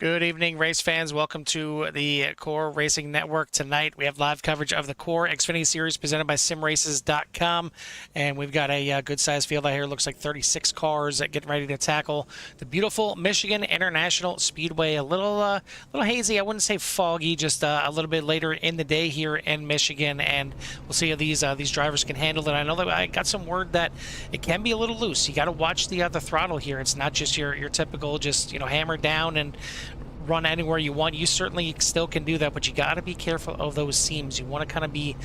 Good evening, race fans. Welcome to the CORE Racing Network. Tonight, we have live coverage of the CORE Xfinity Series presented by simraces.com. And we've got a good-sized field out here. Looks like 36 cars that getting ready to tackle the beautiful Michigan International Speedway. A little hazy. I wouldn't say foggy, just a little bit later in the day here in Michigan. And we'll see how these drivers can handle it. I know that I got some word that it can be a little loose. You got to watch the throttle here. It's not just your typical just, hammer down and run anywhere you want. You certainly still can do that, but you got to be careful of those seams. You want to kind of be,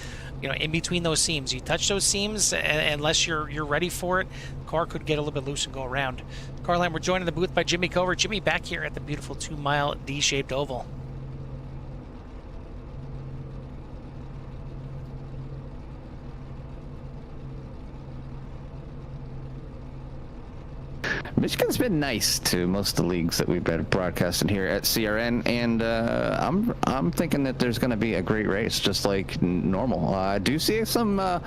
in between those seams. You touch those seams, unless you're ready for it, the car could get a little bit loose and go around. Carline, we're joined in the booth by Jimmy Cover. Jimmy, back here at the beautiful 2-mile D-shaped oval. Michigan's been nice to most of the leagues that we've been broadcasting here at CRN, and I'm thinking that there's going to be a great race, just like normal. I do see some, I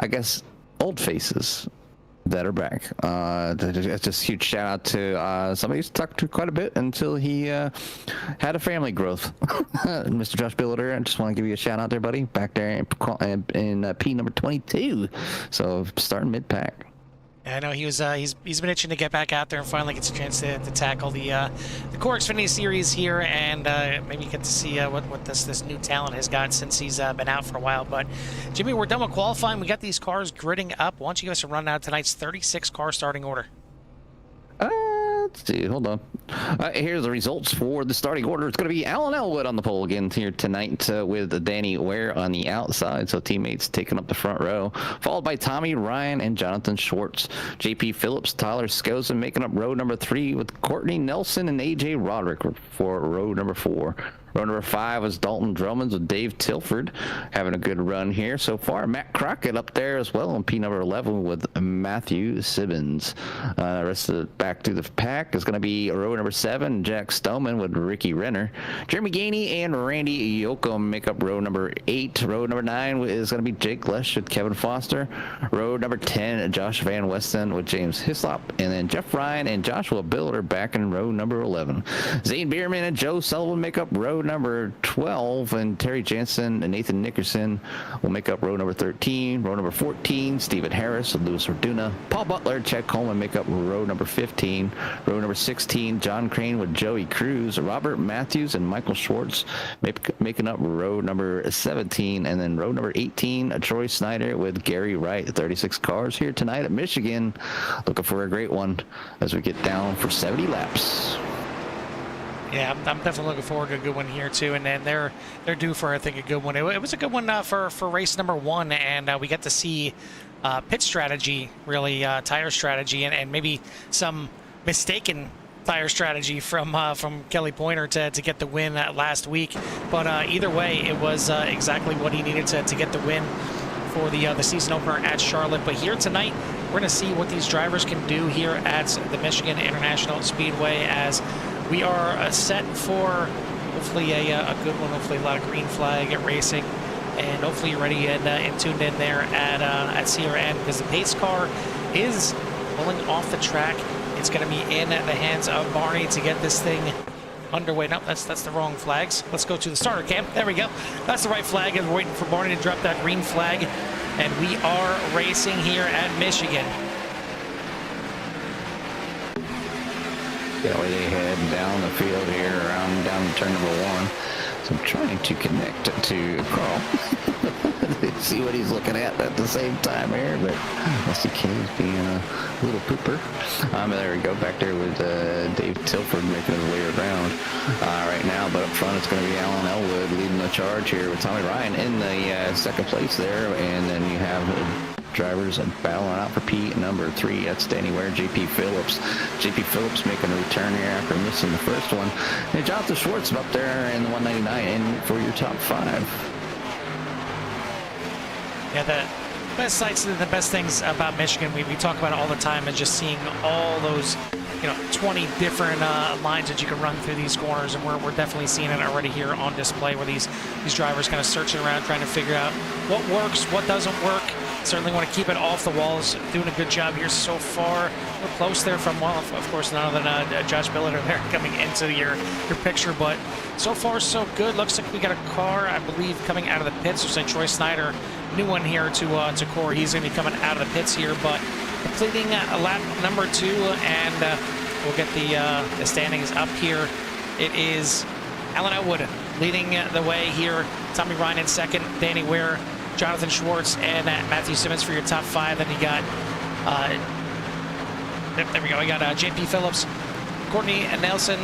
guess, old faces that are back. Just huge shout out to somebody who's talked to quite a bit until he had a family growth. Mr. Josh Billiter, I just want to give you a shout out there, buddy. Back there in P number 22. So starting mid-pack. I know he's been itching to get back out there and finally gets a chance to tackle the CORE Xfinity Series here, and maybe get to see what this new talent has got since he's been out for a while. But Jimmy, we're done with qualifying. We got these cars gridding up. Why don't you give us a rundown of tonight's 36 car starting order? Let's see, hold on. Here's the results for the starting order. It's going to be Alan Elwood on the pole again here tonight, with Danny Ware on the outside, so teammates taking up the front row, followed by Tommy Ryan and Jonathan Schwartz. JP Phillips, Tyler Scozen making up row number 3, with Courtney Nelson and AJ Roderick for row number 4. Row number 5 was Dalton Drummond with Dave Tilford having a good run here so far. Matt Crockett up there as well on P number 11 with Matthew Sibbins. The rest of the back to the pack is going to be row number 7, Jack Stoneman with Ricky Renner. Jeremy Gainey and Randy Yoakum make up row number 8. Row number 9 is going to be Jake Lesh with Kevin Foster. Row number 10, Josh Van Westen with James Hislop. And then Jeff Ryan and Joshua Bill are back in row number 11. Zane Bierman and Joe Sullivan make up row number 12, and Terry Jansen and Nathan Nickerson will make up row number 13. Row number 14, Stephen Harris with Louis Orduna. Paul Butler, Chad Coleman make up row number 15. Row number 16, John Crane with Joey Cruz. Robert Matthews and Michael Schwartz making up row number 17. And then row number 18, Troy Snyder with Gary Wright. 36 cars here tonight at Michigan. Looking for a great one as we get down for 70 laps. Yeah, I'm definitely looking forward to a good one here too, and then they're due for, I think, a good one. It was a good one for race number 1, and we get to see pit strategy, really tire strategy, and maybe some mistaken tire strategy from Kelly Pointer to get the win last week. But either way, it was exactly what he needed to get the win for the season opener at Charlotte. But here tonight, we're going to see what these drivers can do here at the Michigan International Speedway, as we are set for hopefully a good one, hopefully a lot of green flag at racing, and hopefully you're ready and tuned in there at CRN, because the pace car is pulling off the track. It's going to be in the hands of Barney to get this thing underway. No, that's the wrong flags. Let's go to the starter cam. There we go. That's the right flag, and we're waiting for Barney to drop that green flag, and we are racing here at Michigan. Way they head down the field here, down to turn number 1. So I'm trying to connect to Carl. See what he's looking at the same time here, but LCK is being a little pooper. There we go, back there with Dave Tilford making his way around right now. But up front, it's going to be Alan Elwood leading the charge here with Tommy Ryan in the second place there, and then you have drivers battling out for P number 3. That's Danny Ware, JP Phillips. JP Phillips making a return here after missing the first one. And Jonathan Schwartz up there in the 199 in for your top 5. Yeah, the best sights and the best things about Michigan, we talk about it all the time, is just seeing all those 20 different lines that you can run through these corners, and we're definitely seeing it already here on display, where these drivers kind of searching around trying to figure out what works, what doesn't work. certainly want to keep it off the walls. Doing a good job here so far. We're close there from, well, of course, none other than Josh Billiter there coming into your picture. But so far, so good. Looks like we got a car, I believe, coming out of the pits. Looks like Troy Snyder, new one here to CORE. He's going to be coming out of the pits here, but completing lap number 2, and we'll get the standings up here. It is Alan Elwood leading the way here. Tommy Ryan in second, Danny Ware, Jonathan Schwartz, and Matthew Simmons for your top 5. Then you got, there we go. We got JP Phillips, Courtney Nelson,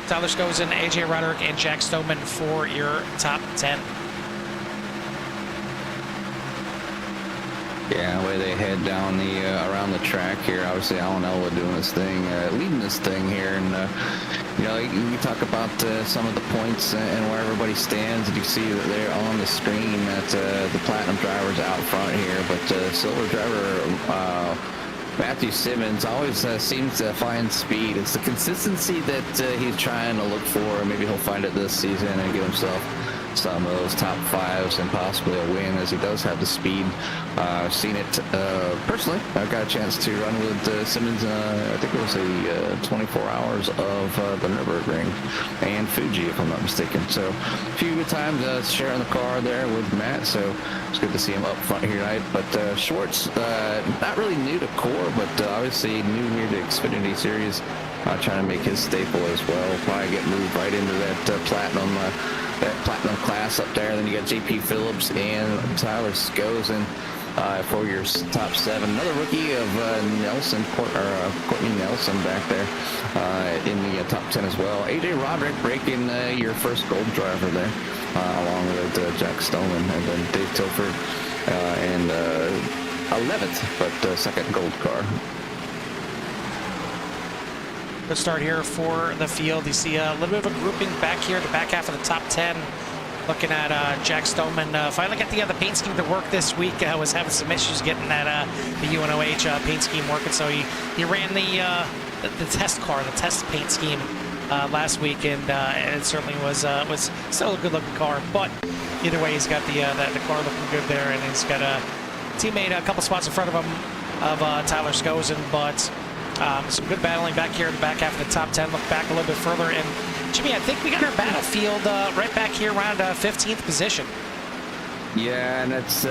Tyler Skozen, AJ Roderick, and Jack Stoneman for your top 10. Yeah, the way they head down the around the track here. Obviously, Alan Elwood doing his thing, leading this thing here, and you know, you talk about some of the points and where everybody stands, and you see that they're on the screen that the platinum driver's out front here, but silver driver Matthew Simmons always seems to find speed. It's the consistency that he's trying to look for. Maybe he'll find it this season and get himself some of those top 5s and possibly a win, as he does have the speed. I've seen it personally. I've got a chance to run with Simmons. I think it was a 24 hours of the Nürburgring and Fuji, if I'm not mistaken. So a few good times sharing the car there with Matt. So it's good to see him up front here tonight. But Schwartz, not really new to CORE, but obviously new here to Xfinity Series. Trying to make his staple as well. Probably get moved right into that platinum class up there. Then you got JP Phillips and Tyler Skozen for your top 7. Another rookie of Nelson, Courtney Nelson back there in the top 10 as well. AJ Roderick breaking your first gold driver there, along with Jack Stoneman, and then Dave Tilford and 11th, but second gold car. Good start here for the field. You see a little bit of a grouping back here, the back half of the top 10. Looking at Jack Stoneman. Finally got the paint scheme to work this week. Was having some issues getting that the UNOH paint scheme working, so he ran the test car, the test paint scheme last week, and it certainly was still a good looking car. But either way, he's got the car looking good there, and he's got a teammate a couple spots in front of him of Tyler Skozen, but some good battling back here in the back half of the top 10. Look back a little bit further, and Jimmy, I think we got our battlefield right back here around 15th position. Yeah, and it's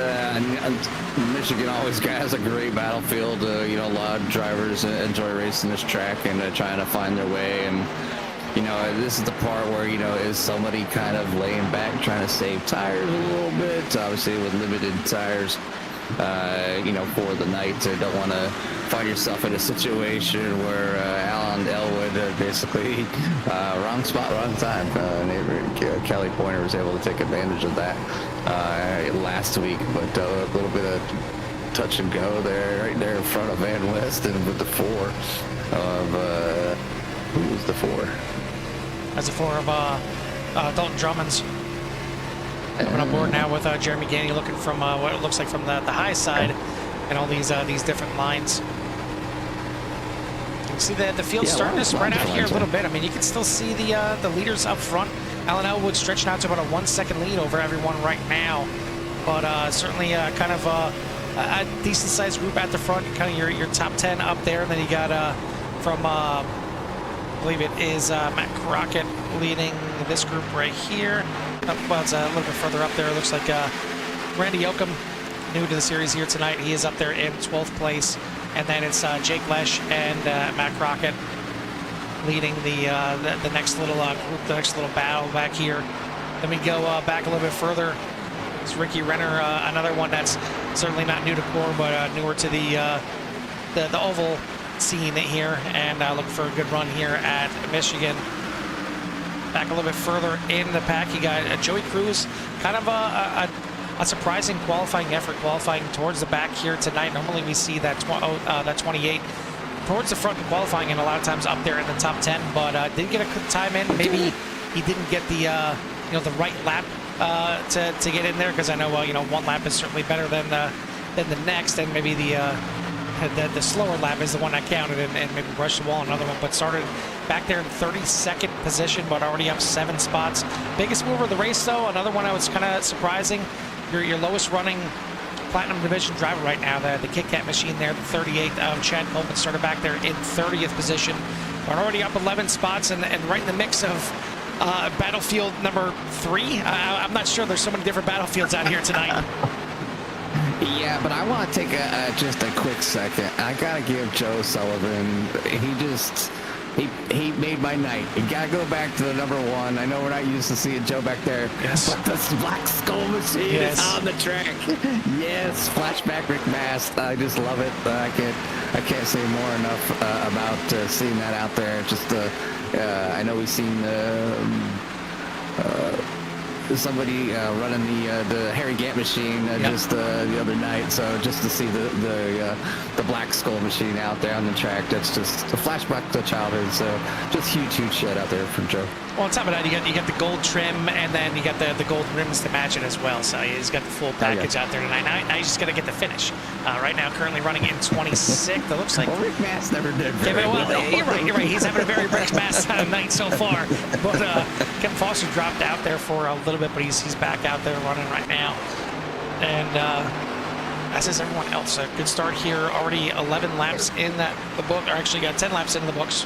Michigan always has a great battlefield. You know, a lot of drivers enjoy racing this track and trying to find their way. And you know, this is the part where, you know, is somebody kind of laying back trying to save tires a little bit? Obviously, with limited tires, you know, for the night, you don't want to find yourself in a situation where Alan Elwood basically wrong spot, wrong time. Neighbor Kelly Pointer was able to take advantage of that last week, but a little bit of touch and go there, right there in front of Van West, and with the 4 of who was the 4? That's the 4 of Dalton Drummond's. Coming on board now with Jeremy Ganey, looking from what it looks like from the high side, and all these different lines. You can see the field starting to spread out here a little bit. I mean, you can still see the leaders up front. Alan Elwood stretching out to about a 1-second lead over everyone right now, but certainly kind of a decent-sized group at the front. Kind of your top 10 up there, and then you got from I believe it is Matt Crockett leading this group right here. Well, it's a little bit further up there. It looks like Randy Yoakum, new to the series here tonight. He is up there in 12th place. And then it's Jake Lesh and Matt Crockett leading the next little group, the next little battle back here. Then we go back a little bit further. It's Ricky Renner, another one that's certainly not new to CORE, but newer to the oval scene here, and looking for a good run here at Michigan. Back a little bit further in the pack, you got Joey Cruz, kind of a surprising qualifying effort, qualifying towards the back here tonight. Normally we see that 28 towards the front in qualifying, and a lot of times up there in the top 10, but did get a good time in. Maybe he didn't get the you know, the right lap to get in there, because I know you know, one lap is certainly better than the next, and maybe the slower lap is the one that counted and maybe brushed the wall another one, but started back there in 32nd position, but already up 7 spots. Biggest mover of the race, though, another one I was kind of surprising. Your lowest running Platinum Division driver right now. The Kit Kat machine there, the 38th of Chad Coleman started back there in 30th position. We're already up 11 spots and right in the mix of battlefield number 3. I'm not sure, there's so many different battlefields out here tonight. Yeah, but I want to take just a quick second. I gotta give Joe Sullivan. He made my night. You gotta go back to the number 1. I know we're not used to seeing Joe back there, yes, but this black skull machine is on the track. Yes, flashback Rick Mast. I just love it. I can't say more enough about seeing that out there. Just I know we've seen somebody running the Harry Gant machine just the other night. So just to see the black skull machine out there on the track, that's just a flashback to childhood. So just huge shit out there from Joe. Well, on top of that, you got the gold trim, and then you got the gold rims to match it as well. So he's got the full package out there tonight. Now he's just got to get the finish. Right now, currently running in 26th. It looks like. Well, Rick Mast never did. You're right. He's having a very Rick Mast night so far. But Kevin Foster dropped out there for a little bit, but he's back out there running right now. And as is everyone else, a good start here. Already 11 laps in the book, or actually got 10 laps in the books.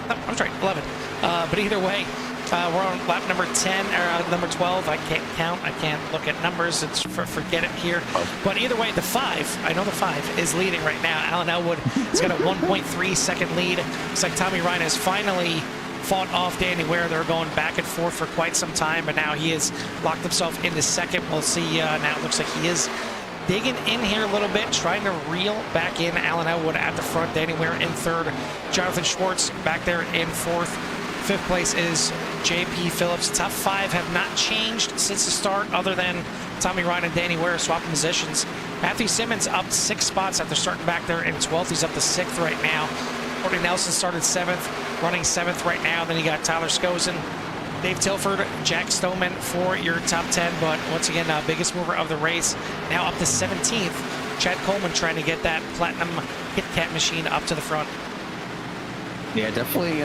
No, I was right, 11. But either way, we're on lap number 10 or number 12. I can't count. I can't look at numbers. It's forget it here. But either way, the 5. I know the 5 is leading right now. Alan Elwood has got a 1.3 second lead. Looks like Tommy Ryan has finally fought off Danny Ware. They're going back and forth for quite some time, but now he has locked himself into second. We'll see. Now it looks like he is digging in here a little bit, trying to reel back in Alan Elwood at the front. Danny Ware in third. Jonathan Schwartz back there in fourth. Fifth place is JP Phillips. Top 5 have not changed since the start, other than Tommy Ryan and Danny Ware swapping positions. Matthew Simmons up 6 spots after starting back there in 12th. He's up to 6th right now. Courtney Nelson started 7th, running 7th right now. Then you got Tyler Scozen, Dave Tilford, Jack Stoneman for your top 10. But once again, biggest mover of the race, now up to 17th. Chad Coleman trying to get that platinum Kit Kat machine up to the front. Yeah, definitely,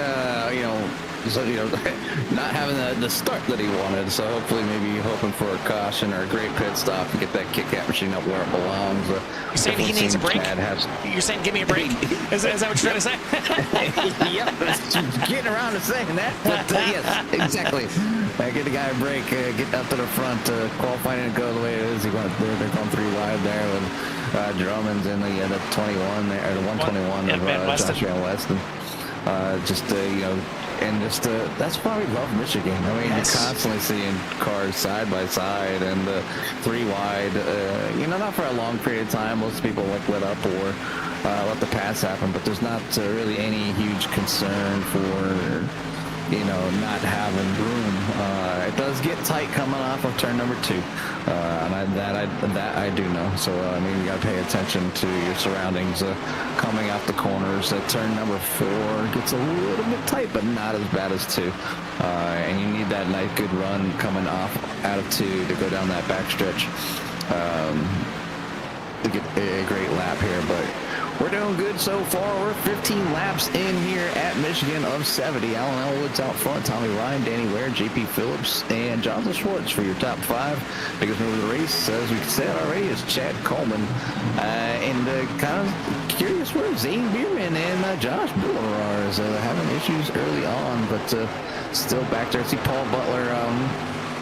not having the start that he wanted. So hopefully maybe hoping for a caution or a great pit stop to get that Kit Kat machine up where it belongs. You're saying he needs a break? You're saying give me a break? Is that what you're trying to say? Yep, getting around to saying that. But yes, exactly. Get the guy a break, get up to the front, qualifying and go the way it is. They're going 3 wide there with Drummond's in the 21 there, or the 121 of Josh Van Weston. That's why we love Michigan. I mean, you're constantly seeing cars side by side and 3 wide, not for a long period of time. Most people let up or let the pass happen, but there's not really any huge concern for not having room. It does get tight coming off of turn number 2, and that I do know. So you got to pay attention to your surroundings coming out the corners. Turn number 4 gets a little bit tight, but not as bad as 2. And you need that nice good run coming off out of 2 to go down that backstretch to get a great lap here, but. We're doing good so far. We're 15 laps in here at Michigan of 70. Alan Elwood's out front. Tommy Ryan, Danny Ware, JP Phillips, and Jonathan Schwartz for your top 5. Biggest move of the race, as we said already, is Chad Coleman. And kind of curious where Zane Bierman and Josh Miller are. Having issues early on, but still back there. See Paul Butler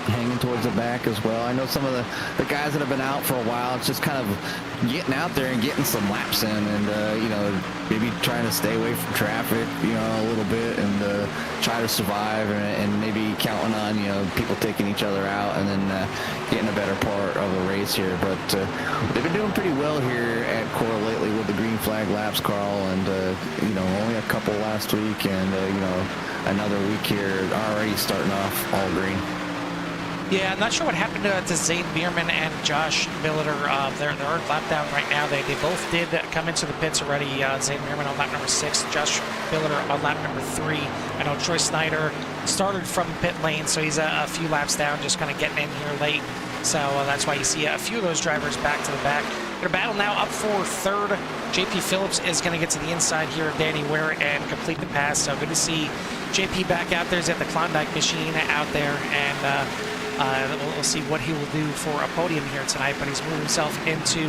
hanging towards the back as well. I know some of the guys that have been out for a while, it's just kind of getting out there and getting some laps in and, maybe trying to stay away from traffic, a little bit and try to survive and maybe counting on, people taking each other out and then getting a better part of the race here. But they've been doing pretty well here at CORE lately with the green flag laps, Carl, and, only a couple last week and, another week here already starting off all green. Yeah, I'm not sure what happened to Zane Bierman and Josh Miller. They're lap down right now. They both did come into the pits already. Zane Bierman on lap number 6, Josh Miller on lap number 3. I know Troy Snyder started from pit lane, so he's a few laps down, just kind of getting in here late. So that's why you see a few of those drivers back to the back. Their battle now up for third. JP Phillips is going to get to the inside here of Danny Ware and complete the pass. So good to see JP back out there. He's at the Klondike machine out there, and We'll see what he will do for a podium here tonight, but he's moved himself into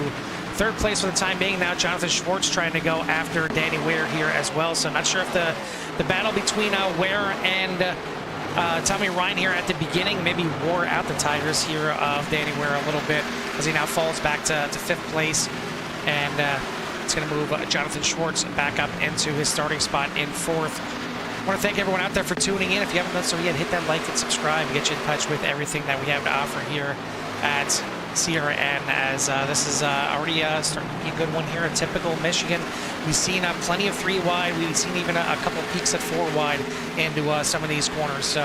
third place for the time being. Now Jonathan Schwartz trying to go after Danny Ware here as well, so I'm not sure if the battle between Ware and Tommy Ryan here at the beginning maybe wore out the tires here of Danny Ware a little bit, as he now falls back to fifth place, and it's going to move Jonathan Schwartz back up into his starting spot in fourth. I want to thank everyone out there for tuning in. If you haven't done so yet, hit that like and subscribe, get you in touch with everything that we have to offer here at CRN, as this is already starting to be a good one here, a typical Michigan. We've seen plenty of 3 wide. We've seen even a couple of peaks at 4 wide into some of these corners. So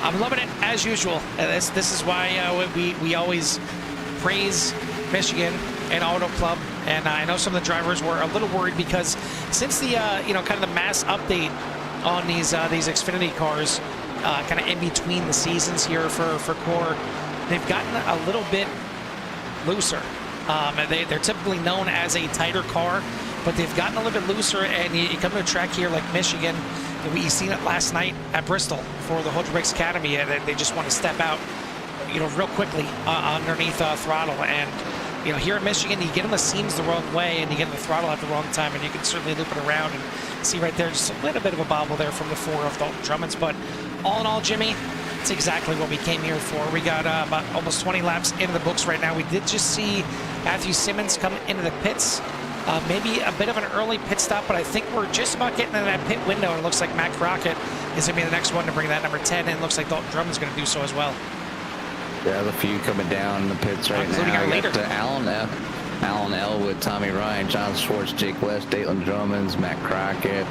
I'm loving it as usual. This is why we always praise Michigan and Auto Club. And I know some of the drivers were a little worried because since the kind of the mass update on these Xfinity cars, kind of in between the seasons here for CORE, they've gotten a little bit looser. They're typically known as a tighter car, but they've gotten a little bit looser, and you come to a track here like Michigan, and we seen it last night at Bristol for the Hood Brakes Academy. They just want to step out, real quickly underneath throttle. And here in Michigan, you get on the seams the wrong way, and you get on the throttle at the wrong time, and you can certainly loop it around. And see right there, just a little bit of a bobble there from the 4 of Dalton Drummond's. But all in all, Jimmy, it's exactly what we came here for. We got about almost 20 laps into the books right now. We did just see Matthew Simmons come into the pits. Maybe a bit of an early pit stop, but I think we're just about getting into that pit window. And it looks like Matt Crockett is going to be the next one to bring that number 10. And it looks like Dalton Drummond's going to do so as well. Yeah, there's a few coming down in the pits right including now. Our leader. Alan Elwood, Tommy Ryan, John Schwartz, Jake West, Dayton Drummonds, Matt Crockett,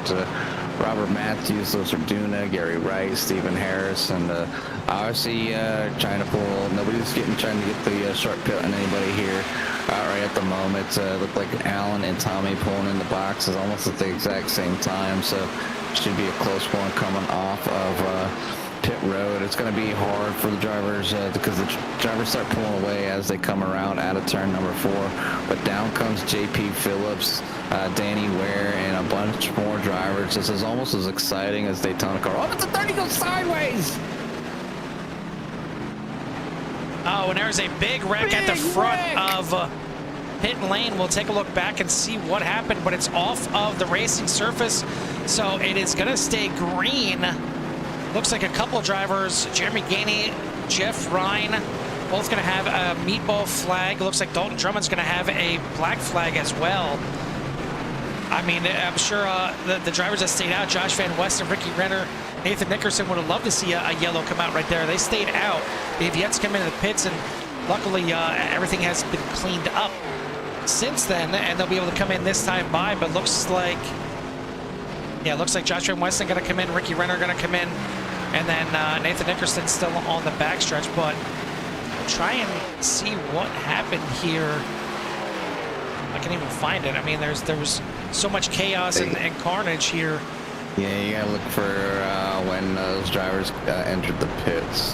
Robert Matthews, Luther Duna, Gary Wright, Stephen Harris, and obviously trying to pull. Nobody's trying to get the short cut on anybody here right at the moment. Looked like Alan and Tommy pulling in the boxes almost at the exact same time, so should be a close one coming off of pit road. It's going to be hard for the drivers because the drivers start pulling away as they come around out of turn number 4. But down comes JP Phillips, Danny Ware, and a bunch more drivers. This is almost as exciting as Daytona car. Oh, but the 30 goes sideways! Oh, and there's a big wreck at the front of pit lane. We'll take a look back and see what happened, but it's off of the racing surface, so it is going to stay green. Looks like a couple drivers, Jeremy Gainey, Jeff Ryan, both going to have a meatball flag. Looks like Dalton Drummond's going to have a black flag as well. I mean, I'm sure the drivers that stayed out, Josh Van West and Ricky Renner, Nathan Nickerson, would have loved to see a yellow come out right there. They stayed out. They've yet to come into the pits, and luckily everything has been cleaned up since then, and they'll be able to come in this time by. But looks like, looks like Josh Van Weston going to come in, Ricky Renner going to come in, and then Nathan Nickerson still on the backstretch. But we'll try and see what happened here. I can't even find it. I mean, there was so much chaos and carnage here. Yeah, you gotta look for when those drivers entered the pits.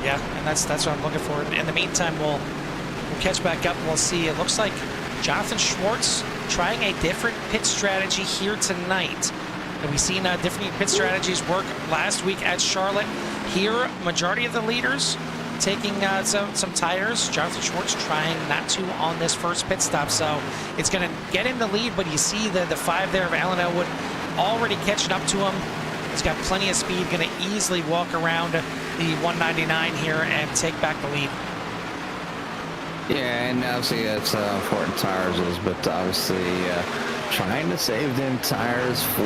Yeah, and that's what I'm looking for. In the meantime, we'll catch back up and we'll see. It looks like Jonathan Schwartz trying a different pit strategy here tonight. And we've seen different pit strategies work last week at Charlotte. Here, majority of the leaders taking some tires. Jonathan Schwartz trying not to on this first pit stop, so it's going to get in the lead. But you see the 5 there of Alan Elwood already catching up to him. He's got plenty of speed, going to easily walk around the 199 here and take back the lead. Yeah, and obviously it's important tires is, but obviously trying to save them tires for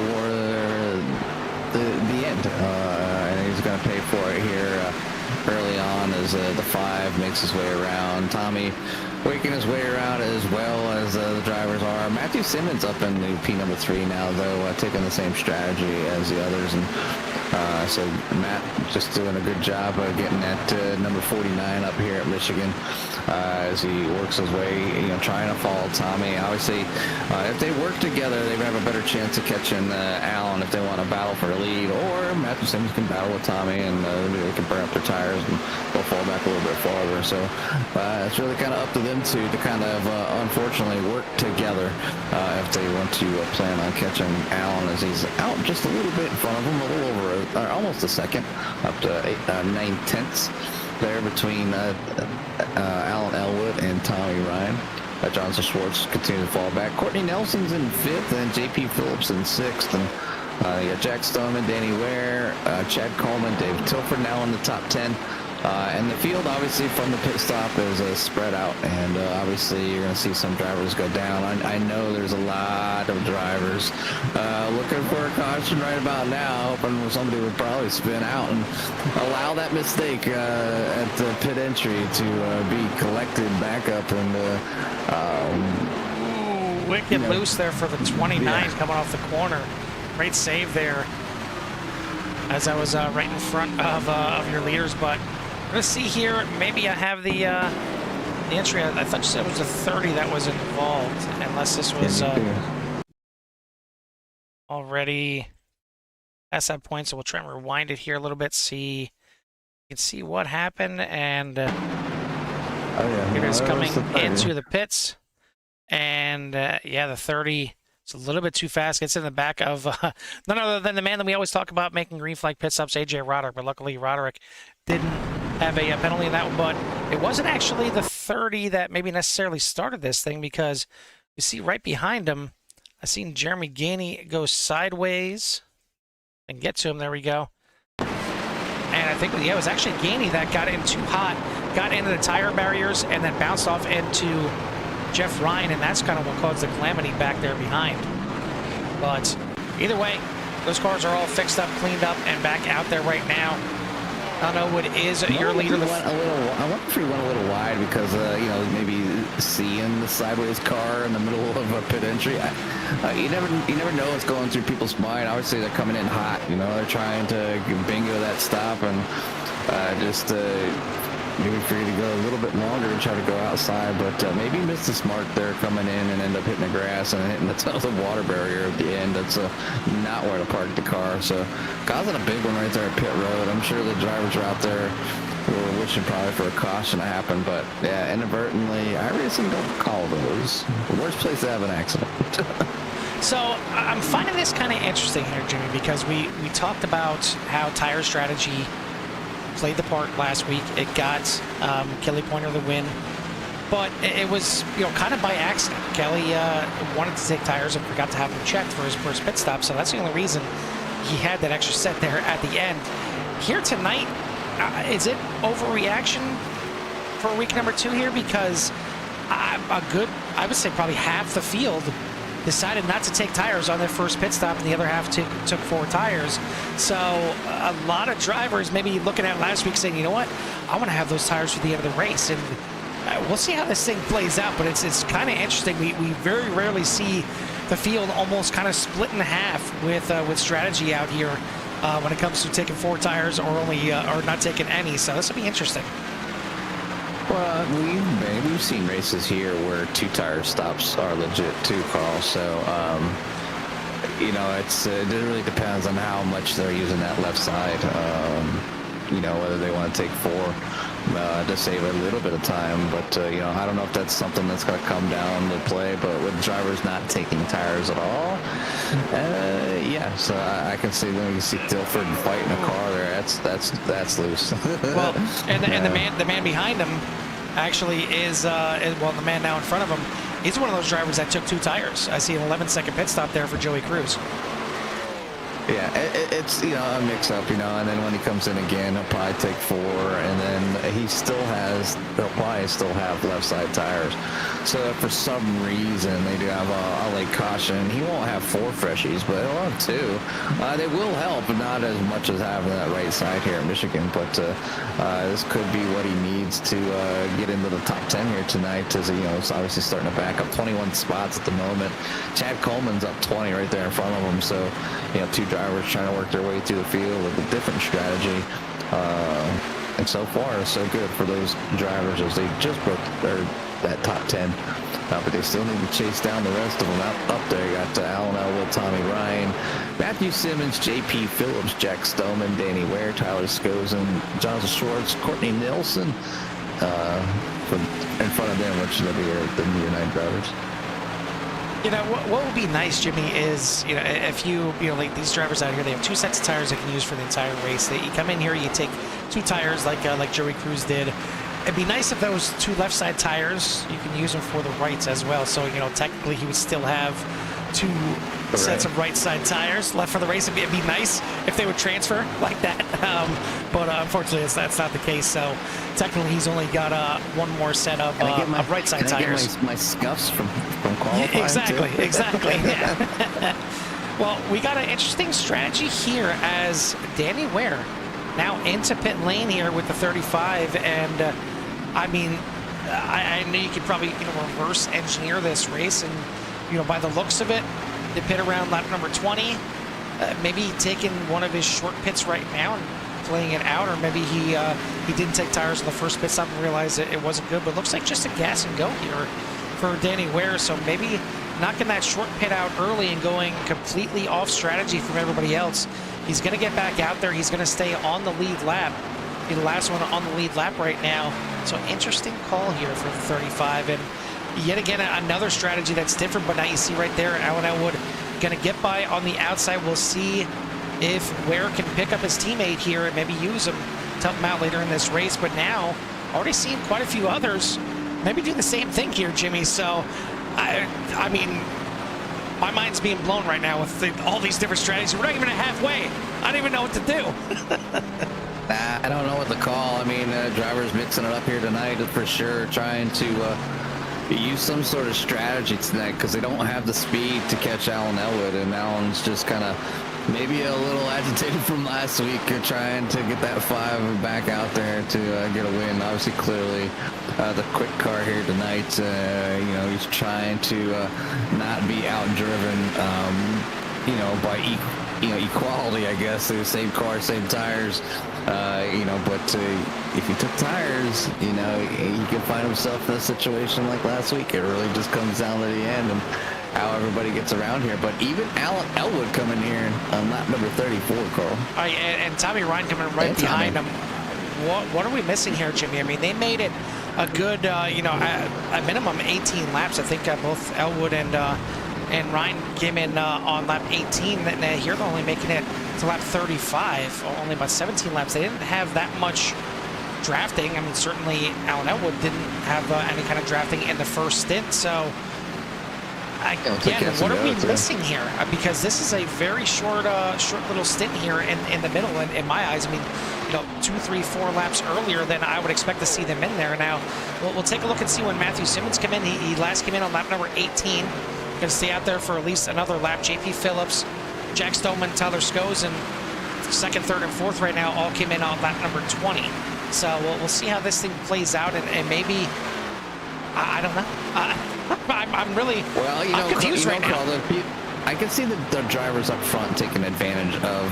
the end. And he's going to pay for it here early on as the 5 makes his way around. Tommy working his way around as well as the drivers are. Matthew Simmons up in the P number 3 now, though, taking the same strategy as the others. And so Matt just doing a good job of getting that number 49 up here at Michigan as he works his way, trying to follow Tommy. Obviously, if they work together, they have a better chance of catching Allen if they want to battle for the lead, or Matthew Simmons can battle with Tommy and they can burn up their tires and they'll fall back a little bit farther. So it's really kind of up to them two to kind of unfortunately work together if they want to plan on catching Allen, as he's out just a little bit in front of him, a little over or almost a second, up to 9/10 there between Alan Elwood and Tommy Ryan. Johnson Schwartz continues to fall back. Courtney Nelson's in 5th, and JP Phillips in 6th. And you got Jack Stoneman, Danny Ware, Chad Coleman, Dave Tilford now in the top 10. And the field, obviously, from the pit stop is spread out, and obviously you're going to see some drivers go down. I know there's a lot of drivers looking for a caution right about now, hoping somebody would probably spin out and allow that mistake at the pit entry to be collected back up. And wicked loose there for the 29 coming off the corner. Great save there, as I was right in front of your leaders, but. Let's see here. Maybe I have the entry. I thought you said it was a 30 that was involved, unless this was already past that point. So we'll try and rewind it here a little bit. You can see what happened, and here it is coming into the pits, and yeah, the 30. It's a little bit too fast. Gets in the back of none other than the man that we always talk about making green flag pit stops, AJ Roderick. But luckily, Roderick didn't have a penalty in that one. But it wasn't actually the 30 that maybe necessarily started this thing, because you see right behind him, I seen Jeremy Gainey go sideways and get to him. There we go. And I think it was actually Gainey that got in too hot, got into the tire barriers, and then bounced off into Jeff Ryan, and that's kind of what caused the calamity back there behind. But either way, those cars are all fixed up, cleaned up, and back out there right now. I don't know what is your leader. I wonder if he went a little wide because, you know, maybe seeing the sideways car in the middle of a pit entry. You never know what's going through people's mind. Obviously, they're coming in hot. You know, they're trying to bingo that stop and maybe figured to go a little bit longer and try to go outside, but maybe missed the smart there coming in and end up hitting the grass and hitting the water barrier at the end. That's not where to park the car. So causing a big one right there at pit road. I'm sure the drivers are out there were wishing probably for a caution to happen, but yeah, inadvertently, iRacing don't call those. The worst place to have an accident. So I'm finding this kind of interesting here, Jimmy, because we talked about how tire strategy played the part last week. It got Kelly Pointer the win, but it was, you know, kind of by accident. Kelly wanted to take tires and forgot to have them checked for his first pit stop, so that's the only reason he had that extra set there at the end. Here tonight, is it overreaction for week number 2 here? Because I would say probably half the field decided not to take tires on their first pit stop, and the other half took 4 tires. So a lot of drivers maybe looking at last week saying, you know what, I want to have those tires for the end of the race. And we'll see how this thing plays out, but it's kind of interesting. We very rarely see the field almost kind of split in half with strategy out here when it comes to taking 4 tires or only or not taking any. So this will be interesting. Well, we've seen races here where 2 tire stops are legit too, Carl. So, you know, it really depends on how much they're using that left side. You know, whether they want to take 4 to save a little bit of time. But, you know, I don't know if that's something that's going to come down to play. But with drivers not taking tires at all, yeah. So I can see when you see Dilford fighting a car there, that's loose. Well, and the man behind him actually is well, the man now in front of him, he's one of those drivers that took 2 tires. I see an 11-second pit stop there for Joey Cruz. Yeah, it's, you know, a mix-up, you know, and then when he comes in again, he'll probably take 4, and then he'll probably still have left-side tires. So if for some reason they do have a late caution, he won't have 4 freshies, but he'll have 2. They will help, but not as much as having that right side here in Michigan. But this could be what he needs to get into the top 10 here tonight, as, you know, it's obviously starting to back up 21 spots at the moment. Chad Coleman's up 20 right there in front of him, so, you know, 2 drivers trying to work their way through the field with a different strategy. And so far, so good for those drivers as they just broke that top 10. But they still need to chase down the rest of them up there. You got Alan Elwood, Tommy Ryan, Matthew Simmons, JP Phillips, Jack Stoneman, Danny Ware, Tyler Scozen, Jonathan Schwartz, Courtney Nelson in front of them, which will be the new 9 drivers. You know, what would be nice, Jimmy, is, if like these drivers out here, they have 2 sets of tires they can use for the entire race. You come in here, you take 2 tires like Joey Cruz did. It'd be nice if those 2 left side tires, you can use them for the rights as well. So, technically he would still have 2 sets of right side tires left for the race. It'd be nice if they would transfer like that. But unfortunately, that's not the case. So technically he's only got 1 more set of right side tires. Get my scuffs from qualifying? Exactly. Yeah. Well, we got an interesting strategy here as Danny Ware now into pit lane here with the 35. And I mean, I know you could probably reverse engineer this race, and by the looks of it, they pit around lap number 20. Maybe taking one of his short pits right now and playing it out, or maybe he didn't take tires in the first pit stop and realize it wasn't good. But looks like just a gas and go here for Danny Ware. So maybe knocking that short pit out early and going completely off strategy from everybody else. He's going to get back out there. He's going to stay on the lead lap. Be the last one on the lead lap right now. So interesting call here for the 35. And yet again, another strategy that's different, but now you see right there, Alan Elwood going to get by on the outside. We'll see if Ware can pick up his teammate here and maybe use him to help him out later in this race. But now, already seen quite a few others maybe do the same thing here, Jimmy. So, I mean, my mind's being blown right now with all these different strategies. We're not even halfway. I don't even know what to do. I don't know what to call. I mean, drivers mixing it up here tonight for sure, trying to use some sort of strategy tonight because they don't have the speed to catch Alan Elwood, and Alan's just kind of maybe a little agitated from last week, trying to get that 5 back out there to get a win. Obviously, clearly, the quick car here tonight, he's trying to not be outdriven, by equality, I guess. The same car, same tires, but if he took tires, he could find himself in a situation like last week. It really just comes down to the end and how everybody gets around here. But even Alan Elwood coming here on lap number 34, Carl. All right, and Tommy Ryan coming right behind him. What are we missing here, Jimmy? I mean, they made it a good, a minimum 18 laps. I think both Elwood and Ryan came in on lap 18. And here they're only making it to lap 35, only about 17 laps. They didn't have that much drafting. I mean, certainly Alan Elwood didn't have any kind of drafting in the first stint. So, again, what are we missing here? Because this is a very short little stint here in the middle. And in my eyes, I mean, 2, 3, 4 laps earlier than I would expect to see them in there. Now, we'll take a look and see when Matthew Simmons came in. He last came in on lap number 18. Going to stay out there for at least another lap. JP Phillips, Jack Stoneman, Tyler Schoes, and 2nd, 3rd, and 4th right now all came in on lap number 20. So we'll see how this thing plays out, and maybe, I don't know. I'm really I'm confused right now. I can see the drivers up front taking advantage of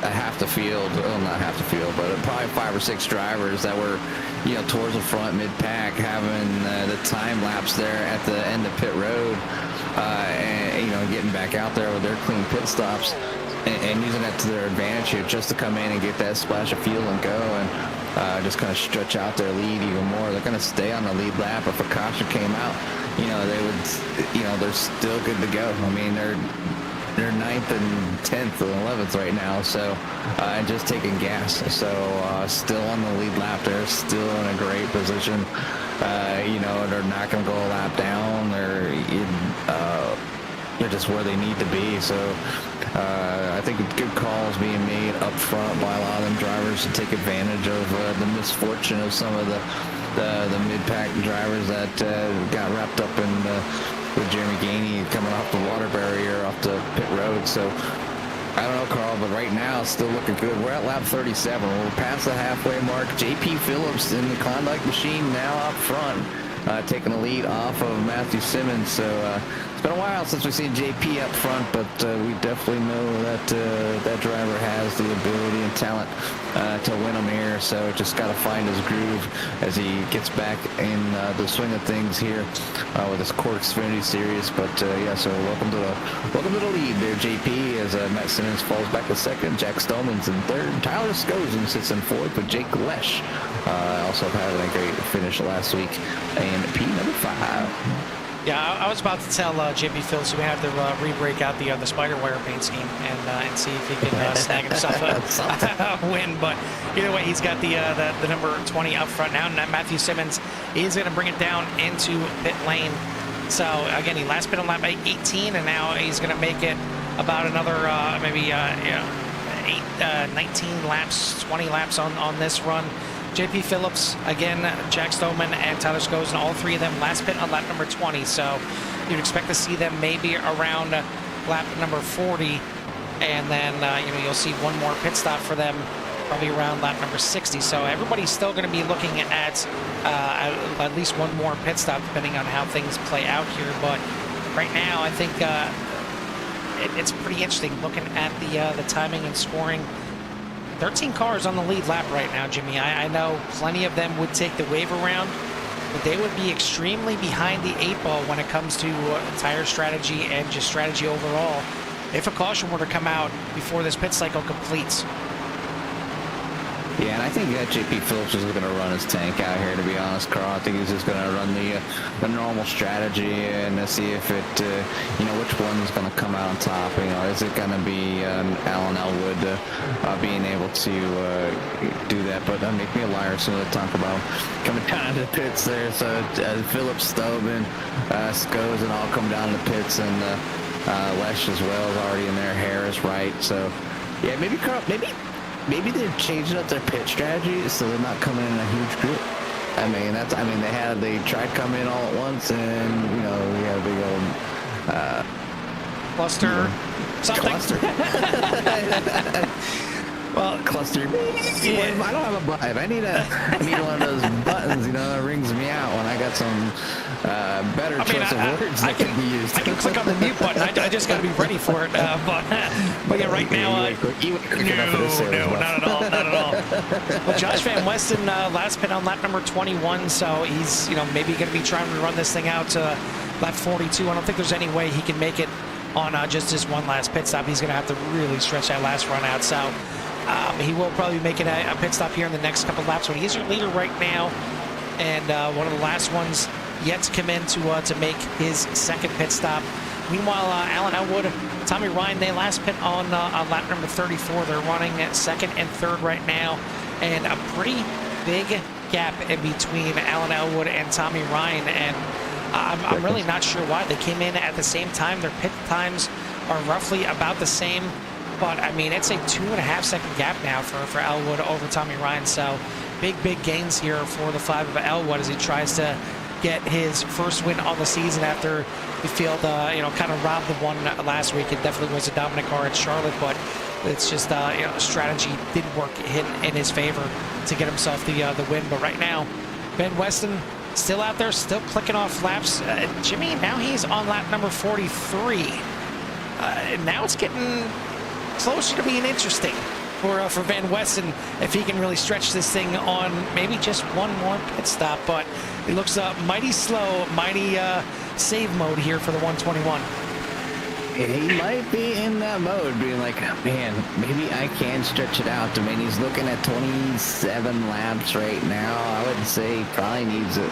half the field, well, not half the field, but probably 5 or 6 drivers that were, towards the front, mid-pack, having the time lapse there at the end of pit road, and getting back out there with their clean pit stops and using that to their advantage here just to come in and get that splash of fuel and go and just kind of stretch out their lead even more. They're going to stay on the lead lap. If a caution came out, they would, they're still good to go. I mean, they're 9th and 10th and 11th right now, so just taking gas. So still on the lead lap, they're still in a great position. They're not going to go a lap down. They're just where they need to be. So I think good calls being made up front by a lot of them drivers to take advantage of the misfortune of some of the mid-pack drivers that got wrapped up in with Jeremy Gainey coming off the water barrier off the pit road. So I don't know, Carl, but right now it's still looking good. We're at lap 37. We're past the halfway mark. JP Phillips in the Klondike machine now up front, taking the lead off of Matthew Simmons. So it's been a while since we've seen JP up front, but we definitely know that that driver has the ability and talent to win them here. So just got to find his groove as he gets back in the swing of things here with this CORE Xfinity Series. But yeah, so welcome to the lead there, JP, as Matt Simmons falls back to 2nd. Jack Stoneman's in 3rd. Tyler Skosen sits in 4th, but Jake Lesh also having a great finish last week. And P number 5. Yeah, I was about to tell JP Phillips he may have to re-break out the spider wire paint scheme and see if he can snag himself a win. But either way, he's got the number 20 up front now. And Matthew Simmons is going to bring it down into pit lane. So again, he last pit on lap 18, and now he's going to make it about another maybe 19 laps, 20 laps on this run. JP Phillips, again, Jack Stoneman, and Tyler Skosen, all three of them last pit on lap number 20. So you'd expect to see them maybe around lap number 40. And then, you'll see one more pit stop for them probably around lap number 60. So everybody's still going to be looking at least one more pit stop, depending on how things play out here. But right now, I think it's pretty interesting looking at the timing and scoring. 13 cars on the lead lap right now, Jimmy. I know plenty of them would take the wave around, but they would be extremely behind the 8 ball when it comes to tire strategy and just strategy overall if a caution were to come out before this pit cycle completes. Yeah, and I think JP Phillips is going to run his tank out here, to be honest, Carl. I think he's just going to run the normal strategy and see if it, which one's going to come out on top. Is it going to be Alan Elwood being able to do that? But make me a liar as soon as I talk about coming down to the pits there. So Phillips, Stoneman, Skos, and all come down to the pits, and Lesh as well is already in there. Harris, right? So, yeah, maybe Carl, maybe they're changing up their pit strategy so they're not coming in a huge group. They tried coming in all at once, and we had a big old cluster something. Cluster. Well, cluster. Yeah. I don't have a button. I need one of those buttons, that rings me out when I got some better choice of words that can be used. I can click on the mute button. I just got to be ready for it. But yeah, right now, no, not at all. Well, Josh Van Westen last pit on lap number 21, so he's maybe going to be trying to run this thing out to lap 42. I don't think there's any way he can make it on just this one last pit stop. He's going to have to really stretch that last run out. So he will probably be making a pit stop here in the next couple laps. But he's your leader right now, and one of the last ones yet to come in to make his second pit stop. Meanwhile, Alan Elwood, Tommy Ryan, they last pit on lap number 34. They're running at second and third right now, and a pretty big gap in between Alan Elwood and Tommy Ryan. And I'm really not sure why. They came in at the same time. Their pit times are roughly about the same. But, it's a 2.5 second gap now for Elwood over Tommy Ryan. So big gains here for the 5 of Elwood as he tries to get his first win on the season after the field, kind of robbed the one last week. It definitely was a dominant car at Charlotte, but it's just, strategy didn't work in his favor to get himself the win. But right now, Ben Weston still out there, still clicking off laps. Jimmy, now he's on lap number 43. Now it's getting closer to being interesting for Van Westen if he can really stretch this thing on maybe just one more pit stop. But it looks mighty slow, mighty save mode here for the 121. He might be in that mode, being like, man, maybe I can stretch it out. He's looking at 27 laps right now. I would say he probably needs it.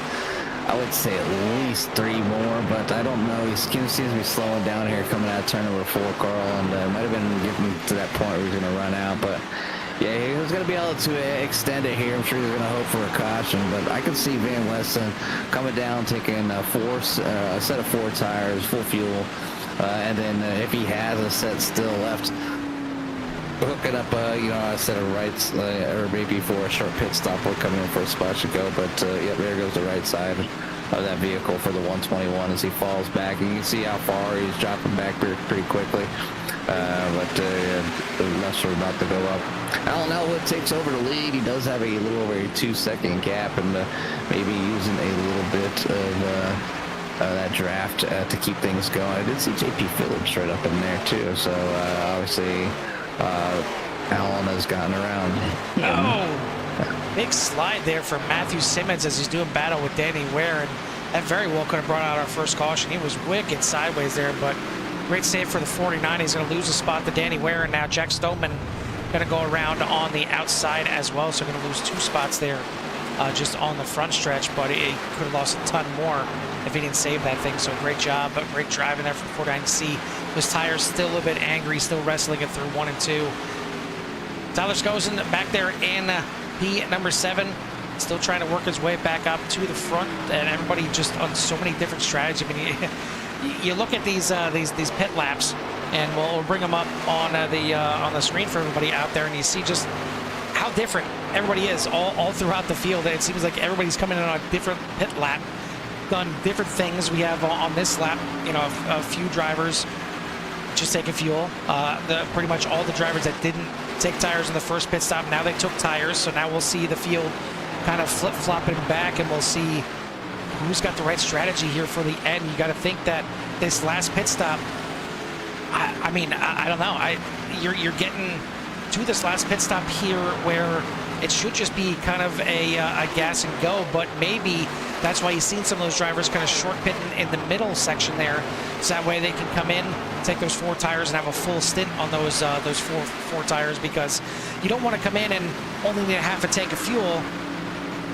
I would say at least 3 more, but I don't know. He seems to be slowing down here coming out of turn number 4, Carl, and might have been getting to that point where he's going to run out. But yeah, he was going to be able to extend it here. I'm sure he's going to hope for a caution, but I could see Van Westen coming down, taking a set of 4 tires, full fuel, and then if he has a set still left, hooking up, a set of rights, or maybe for a short pit stop, we're coming in for a spot to go. But yeah, there goes the right side of that vehicle for the 121 as he falls back. And you can see how far he's dropping back pretty quickly. But the lefts are about to go up. Alan Elwood takes over the lead. He does have a little over a 2-second gap, and maybe using a little bit of that draft to keep things going. I did see JP Phillips right up in there too. So obviously Alan has gotten around. Oh, big slide there from Matthew Simmons as he's doing battle with Danny Ware, and that very well could have brought out our first caution. He was wicked sideways there, but great save for the 49. He's going to lose a spot to Danny Ware, and now Jack Stoneman going to go around on the outside as well, so going to lose 2 spots there just on the front stretch, but he could have lost a ton more if he didn't save that thing. So great job, but great driving there from 49C. Those tires still a bit angry, still wrestling it through 1 and 2. Tyler Skosen back there in P number 7, still trying to work his way back up to the front, and everybody just on so many different strategies. I mean, you look at these pit laps, and we'll bring them up on the screen for everybody out there, and you see just how different everybody is all throughout the field. It seems like everybody's coming in on a different pit lap, done different things. We have on this lap, you know, a few drivers just taking fuel. Pretty much all the drivers that didn't take tires in the first pit stop, now they took tires. So now we'll see the field kind of flip-flopping back, and we'll see who's got the right strategy here for the end. You got to think that this last pit stop, I mean, I don't know. You're getting to this last pit stop here where it should just be kind of a gas and go, but maybe that's why you've seen some of those drivers kind of short pitting in the middle section there, so that way they can come in, take those 4 tires, and have a full stint on those four tires, because you don't want to come in and only need a half a tank of fuel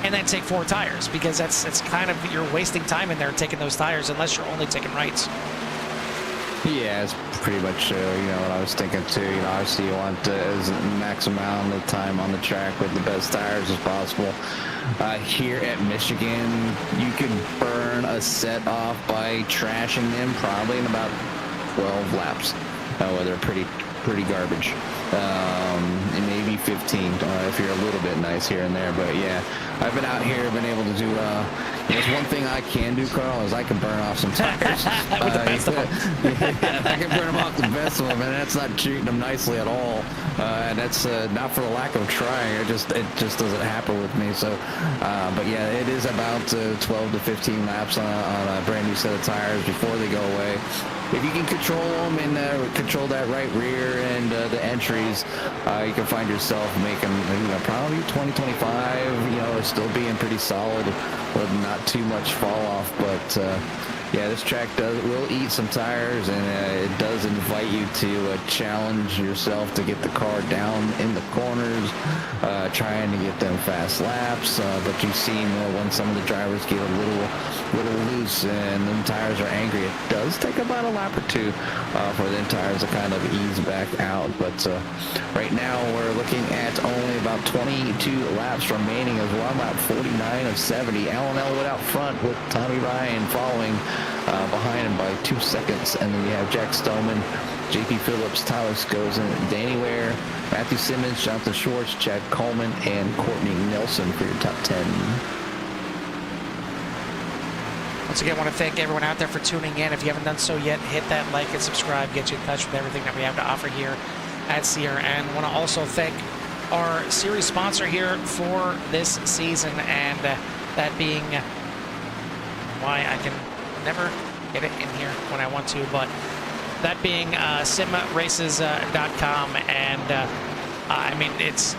and then take 4 tires, because that's kind of, you're wasting time in there taking those tires unless you're only taking rights. Yeah, it's pretty much you know what I was thinking too. You know, obviously you want as max amount of time on the track with the best tires as possible. Here at Michigan, you can burn a set off by trashing them probably in about 12 laps. They're pretty garbage. And maybe 15 if you're a little bit nice here and there. But yeah, I've been out here, been able to do. There's one thing I can do, Carl, is I can burn off some tires. With the best of them. Yeah, I can burn them off the best of them, and that's not treating them nicely at all. And that's not for the lack of trying. It just doesn't happen with me. So, but yeah, it is about 12 to 15 laps on a brand new set of tires before they go away. If you can control them and control that right rear and the entries, you can find yourself making, you know, probably 20, 25, you know, still being pretty solid with not too much fall off. But yeah, this track will eat some tires, and it does invite you to challenge yourself to get the car down in the corners, trying to get them fast laps. But you've seen when some of the drivers get a little loose and them tires are angry, it does take about a lap or two for them tires to kind of ease back out. But right now we're looking at only about 22 laps remaining as we're on lap 49 of 70. Alan Elwood out front with Tommy Ryan following behind him by 2 seconds. And then you have Jack Stoneman, JP Phillips, Tyler Skosen, Danny Ware, Matthew Simmons, Jonathan Schwartz, Chad Coleman, and Courtney Nelson for your top 10. Once again, I want to thank everyone out there for tuning in. If you haven't done so yet, hit that like and subscribe, get you in touch with everything that we have to offer here at Sierra. And I want to also thank our series sponsor here for this season, and that being why I can never get it in here when I want to, but that being simraces.com. And I mean, it's,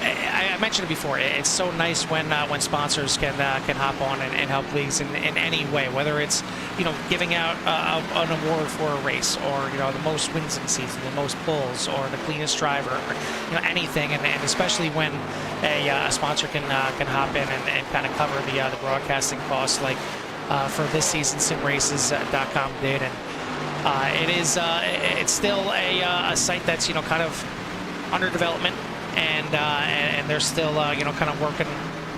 I mentioned it before, it's so nice when sponsors can hop on and help leagues in any way, whether it's, you know, giving out an award for a race, or, you know, the most wins in the season, the most pulls, or the cleanest driver, or, you know, anything. And especially when a sponsor can hop in and kind of cover the broadcasting costs, like for this season simraces.com did. And it's still a site that's, you know, kind of under development, and they're still you know, kind of working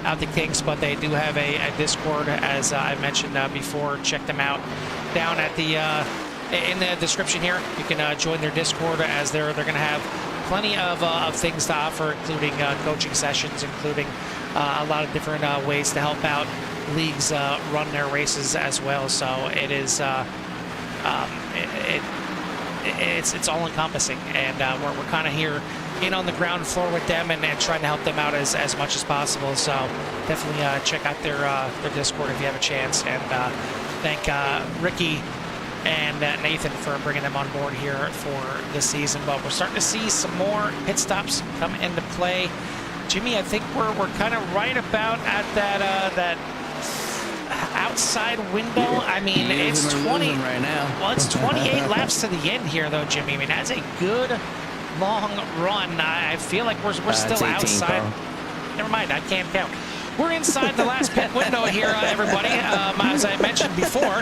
out the kinks, but they do have a Discord, as I mentioned before. Check them out down at the in the description here. You can join their Discord, as they're going to have plenty of things to offer, including coaching sessions, including a lot of different ways to help out leagues run their races as well. So it is it's all encompassing, and we're kind of here in on the ground floor with them, and trying to help them out as much as possible. So definitely check out their Discord if you have a chance, and thank Ricky and Nathan for bringing them on board here for this season. But we're starting to see some more pit stops come into play. Jimmy, I think we're kind of right about at that outside window. I mean, it's 20 right now. Well, it's 28 laps to the end here, though, Jimmy. I mean, that's a good long run. I feel like we're still 18, outside. Carl. Never mind, I can't count. we're inside the last pit window here, everybody. As I mentioned before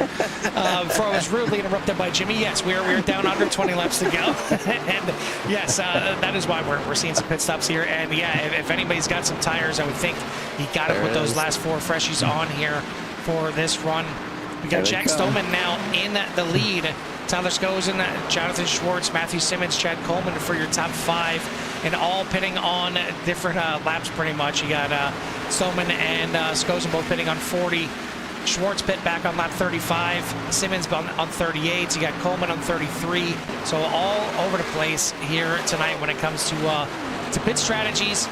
I was rudely interrupted by Jimmy, yes, we're down under 20 laps to go. And yes, that is why we're seeing some pit stops here. And yeah, if anybody's got some tires, I would think you got to put those last 4 freshies on here for this run. We got Jack Stoneman now in the lead. Tyler Skosen, Jonathan Schwartz, Matthew Simmons, Chad Coleman for your top 5, and all pitting on different laps pretty much. You got Stoneman and Skosen both pitting on 40. Schwartz pit back on lap 35. Simmons on 38. You got Coleman on 33. So all over the place here tonight when it comes to pit strategies.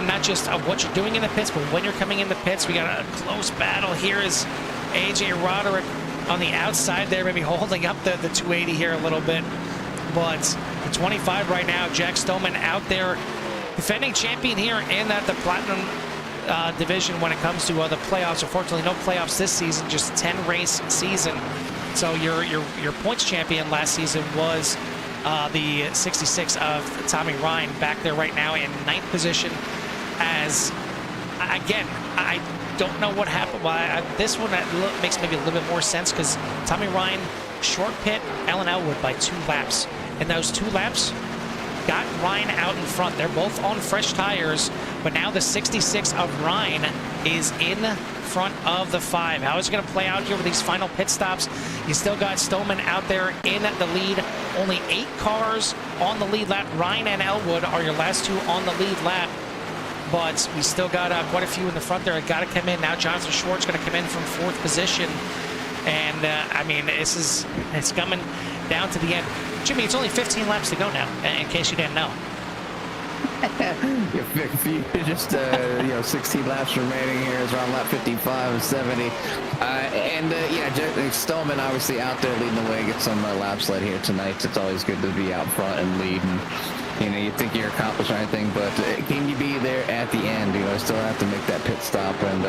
Not just of what you're doing in the pits, but when you're coming in the pits. We got a close battle here as AJ Roderick on the outside there, maybe holding up the 280 here a little bit. But the 25 right now, Jack Stoneman out there, defending champion here in the Platinum division when it comes to the playoffs. Unfortunately, no playoffs this season, just 10 race season. So your points champion last season was the 66 of Tommy Ryan, back there right now in 9th position. As again, I don't know what happened. This one makes maybe a little bit more sense because Tommy Ryan short pit Alan Elwood by 2 laps, and those 2 laps got Ryan out in front. They're both on fresh tires, but now the 66 of Ryan is in front of the 5. How is it going to play out here with these final pit stops? You still got Stoneman out there in the lead. Only 8 cars on the lead lap. Ryan and Elwood are your last 2 on the lead lap. But we still got quite a few in the front there. Got to come in now. Jonathan Schwartz going to come in from 4th position, and I mean, it's coming down to the end. Jimmy, it's only 15 laps to go now, in case you didn't know. You're just 16 laps remaining here. It's around lap 55 and 70. Yeah, Stoneman obviously out there leading the way. Get some laps led here tonight. It's always good to be out front and lead. And, you think you're accomplished anything, but can you be there at the end? Still have to make that pit stop. And,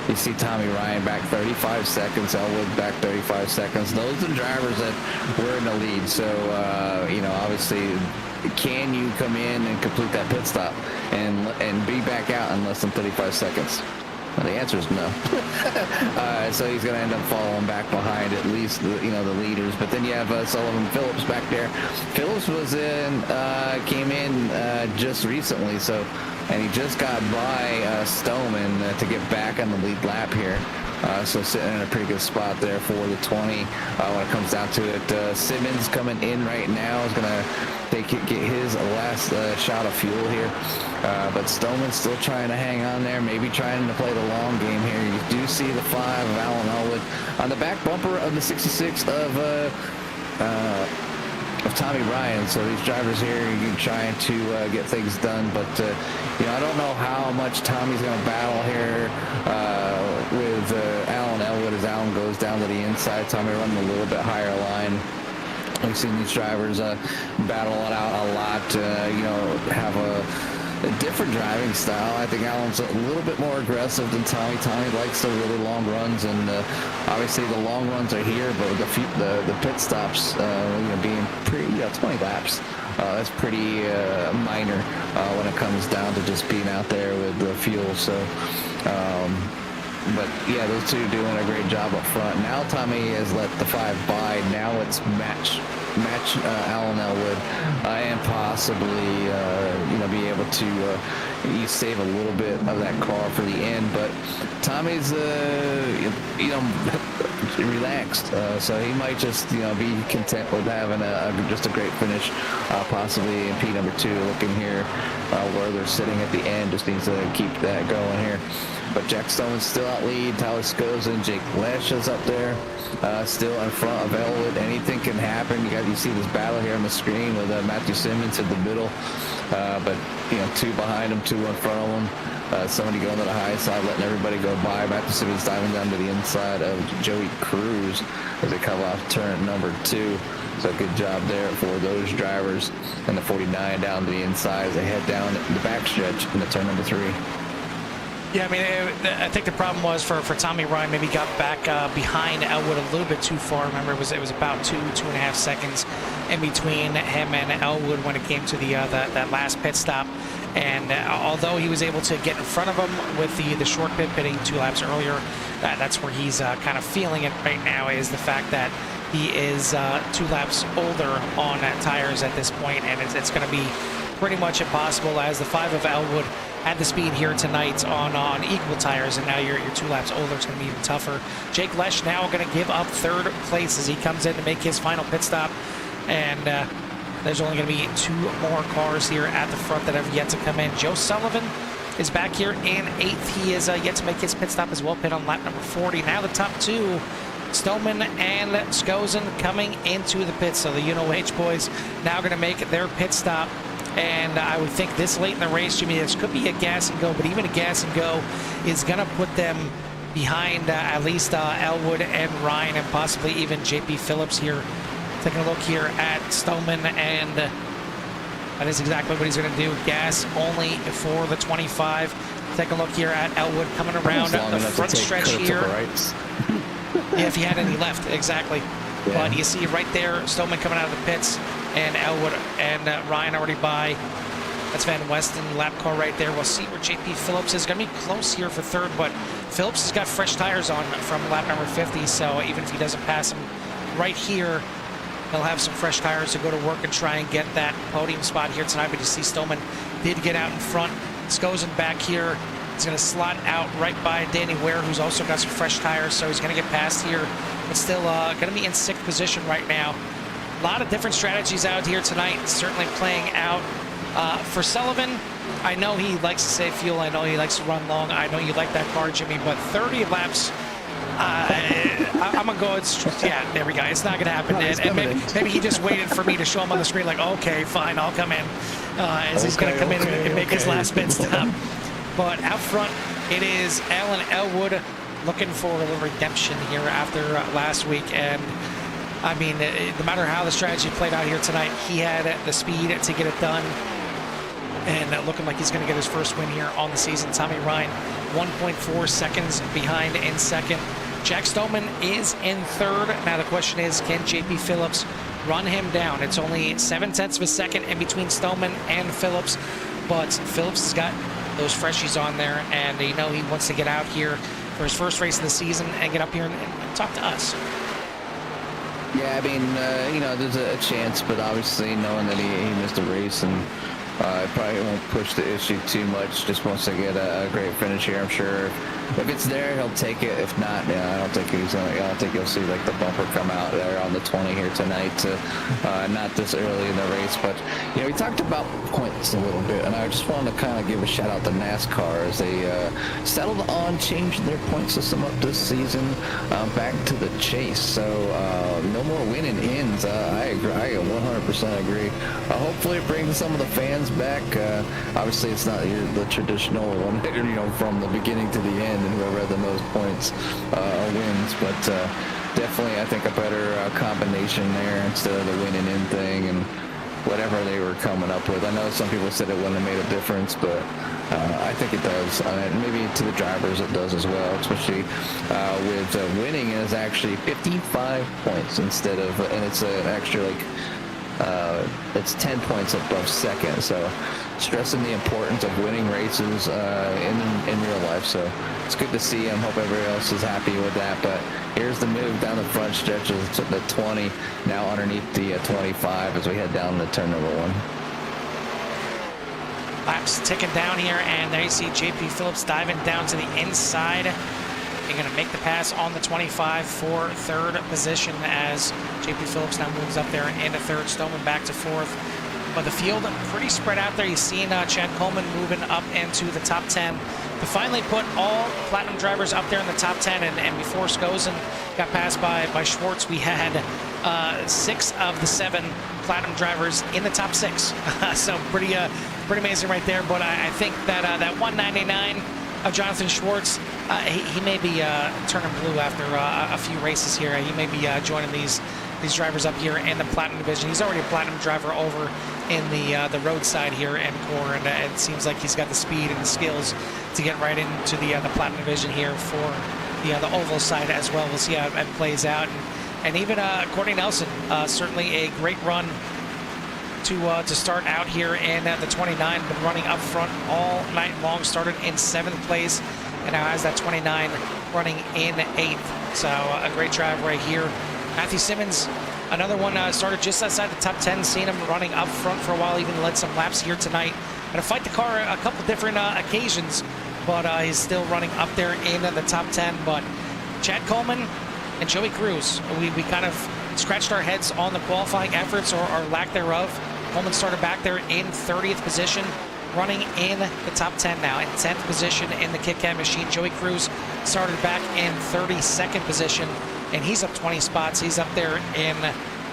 you see Tommy Ryan back 35 seconds, Elwood back 35 seconds. Those are the drivers that were in the lead. So, obviously, can you come in and complete that pit stop and be back out in less than 35 seconds? Well, the answer is no. So he's going to end up falling back behind at least the leaders. But then you have Sullivan Phillips back there. Phillips came in just recently, and he just got by Stoneman to get back on the lead lap here. So sitting in a pretty good spot there for the 20 when it comes down to it. Simmons coming in right now is going to get his last shot of fuel here. But Stoneman's still trying to hang on there, maybe trying to play the long game here. You do see the 5 of Alan Elwood on the back bumper of the 66 of Tommy Ryan. So these drivers here are trying to get things done, but I don't know how much Tommy's going to battle here with Alan Elwood as Alan goes down to the inside. Tommy running a little bit higher line. We've seen these drivers battle it out a lot, have a different driving style. I think Alan's a little bit more aggressive than Tommy. Tommy likes the really long runs, and obviously the long runs are here, but the pit stops, being pretty 20 laps, that's pretty minor when it comes down to just being out there with the fuel. So, but yeah, those two doing a great job up front. Now Tommy has let the 5 by. Now it's match Alan Elwood and possibly be able to save a little bit of that car for the end. But Tommy's relaxed, so he might just be content with having just a great finish, possibly in P number 2. Looking here where they're sitting at the end, just needs to keep that going here. But Jack Stoneman's still out lead. Tyler Skosen, Jake Lesh is up there, still in front of Elwood. Anything can happen. You see this battle here on the screen with Matthew Simmons in the middle, but 2 behind him, 2 in front of him. Somebody going to the high side, letting everybody go by. Matthew Simmons diving down to the inside of Joey Cruz as they come off turn number 2. So good job there for those drivers. And the 49 down to the inside as they head down the backstretch into turn number 3. Yeah, I mean, I think the problem was for Tommy Ryan, maybe got back behind Elwood a little bit too far. Remember, it was about 2.5 seconds in between him and Elwood when it came to that last pit stop. And although he was able to get in front of him with the short pit pitting 2 laps earlier, that's where he's kind of feeling it right now, is the fact that he is 2 laps older on tires at this point, and it's going to be pretty much impossible, as the 5 of Elwood had the speed here tonight on equal tires, and now you're 2 laps older. It's going to be even tougher. Jake Lesh now going to give up 3rd place as he comes in to make his final pit stop, and there's only going to be 2 more cars here at the front that have yet to come in. Joe Sullivan is back here in 8th. He is yet to make his pit stop as well, pit on lap number 40. Now the top 2, Stoneman and Skozen, coming into the pits. So the UNOH boys now going to make their pit stop. And I would think this late in the race, Jimmy, this could be a gas and go, but even a gas and go is going to put them behind at least Elwood and Ryan, and possibly even JP Phillips here. Taking a look here at Stoneman, and that is exactly what he's going to do. Gas only for the 25. Take a look here at Elwood coming around the front stretch here. Yeah, if he had any left, exactly. Yeah. But you see right there, Stoneman coming out of the pits, and Elwood and Ryan already by. That's Van Westen, lap car right there. We'll see where JP Phillips is. Going to be close here for 3rd, but Phillips has got fresh tires on from lap number 50, so even if he doesn't pass him right here, he'll have some fresh tires to go to work and try and get that podium spot here tonight. But you see Stoneman did get out in front. Skozen back here. He's going to slot out right by Danny Ware, who's also got some fresh tires, so he's going to get past here, but still going to be in 6th position right now. A lot of different strategies out here tonight, certainly playing out. For Sullivan, I know he likes to save fuel. I know he likes to run long. I know you like that car, Jimmy, but 30 laps, I'm going to go, yeah, there we go. It's not going to happen. And maybe he just waited for me to show him on the screen, like, okay, fine, I'll come in. As he's going to come in and make his last pit stop. But out front, it is Alan Elwood looking for a little redemption here after last week. And I mean, no matter how the strategy played out here tonight, he had the speed to get it done. And looking like he's going to get his first win here on the season. Tommy Ryan, 1.4 seconds behind in 2nd. Jack Stoneman is in 3rd. Now the question is, can JP Phillips run him down? It's only 0.7 of a second in between Stoneman and Phillips, but Phillips has got those freshies on there, and you know he wants to get out here for his first race of the season and get up here and talk to us. Yeah, I mean, you know, there's a chance, but obviously knowing that he missed a race, and probably won't push the issue too much. Just wants to get a great finish here, I'm sure. If it's there, he'll take it. If not, yeah, I don't think he's gonna. I don't think you'll see like the bumper come out there on the 20 here tonight. Not this early in the race, but you know, we talked about points a little bit, and I just wanted to kind of give a shout out to NASCAR as they settled on changing their point system up this season back to the chase. So no more winning ends. I agree. I 100% agree. Hopefully, it brings some of the fans back. Obviously, it's not the traditional one, you know, from the beginning to the end, and whoever had the most points wins. But definitely, I think a better combination there instead of the winning in thing and whatever they were coming up with. I know some people said it wouldn't have made a difference, but I think it does. Maybe to the drivers it does as well, especially with winning is actually 55 points instead of, and it's an extra like it's 10 points above second. So stressing the importance of winning races in real life. So it's good to see him. Hope everybody else is happy with that. But here's the move down the front stretch of the 20, now underneath the 25 as we head down to turn number 1. Laps ticking down here, and there you see JP Phillips diving down to the inside. You're going to make the pass on the 25 for 3rd position as JP Phillips now moves up there into 3rd. Stoneman back to 4th. But the field pretty spread out there. You've seen Chad Coleman moving up into the top 10 to finally put all Platinum drivers up there in the top 10. And before Skozen got passed by Schwartz, we had 6 of the 7 Platinum drivers in the top 6. So pretty amazing right there. But I think that that 199 of Jonathan Schwartz, he may be turning blue after a few races here. He may be joining these drivers up here in the Platinum division. He's already a Platinum driver over in the roadside here in CORE, and it seems like he's got the speed and the skills to get right into the Platinum division here for the oval side as well. We'll see how it plays out. And even Courtney Nelson, certainly a great run to start out here in the 29. Been running up front all night long. Started in 7th place, and now has that 29 running in 8th. So a great drive right here. Matthew Simmons, another one, started just outside the top 10. Seen him running up front for a while, even led some laps here tonight. Gonna fight the car a couple different occasions, but he's still running up there in the top 10. But Chad Coleman and Joey Cruz, we kind of scratched our heads on the qualifying efforts or lack thereof. Coleman started back there in 30th position, running in the top 10 now, in 10th position in the Kit Kat machine. Joey Cruz started back in 32nd position, and he's up 20 spots. He's up there in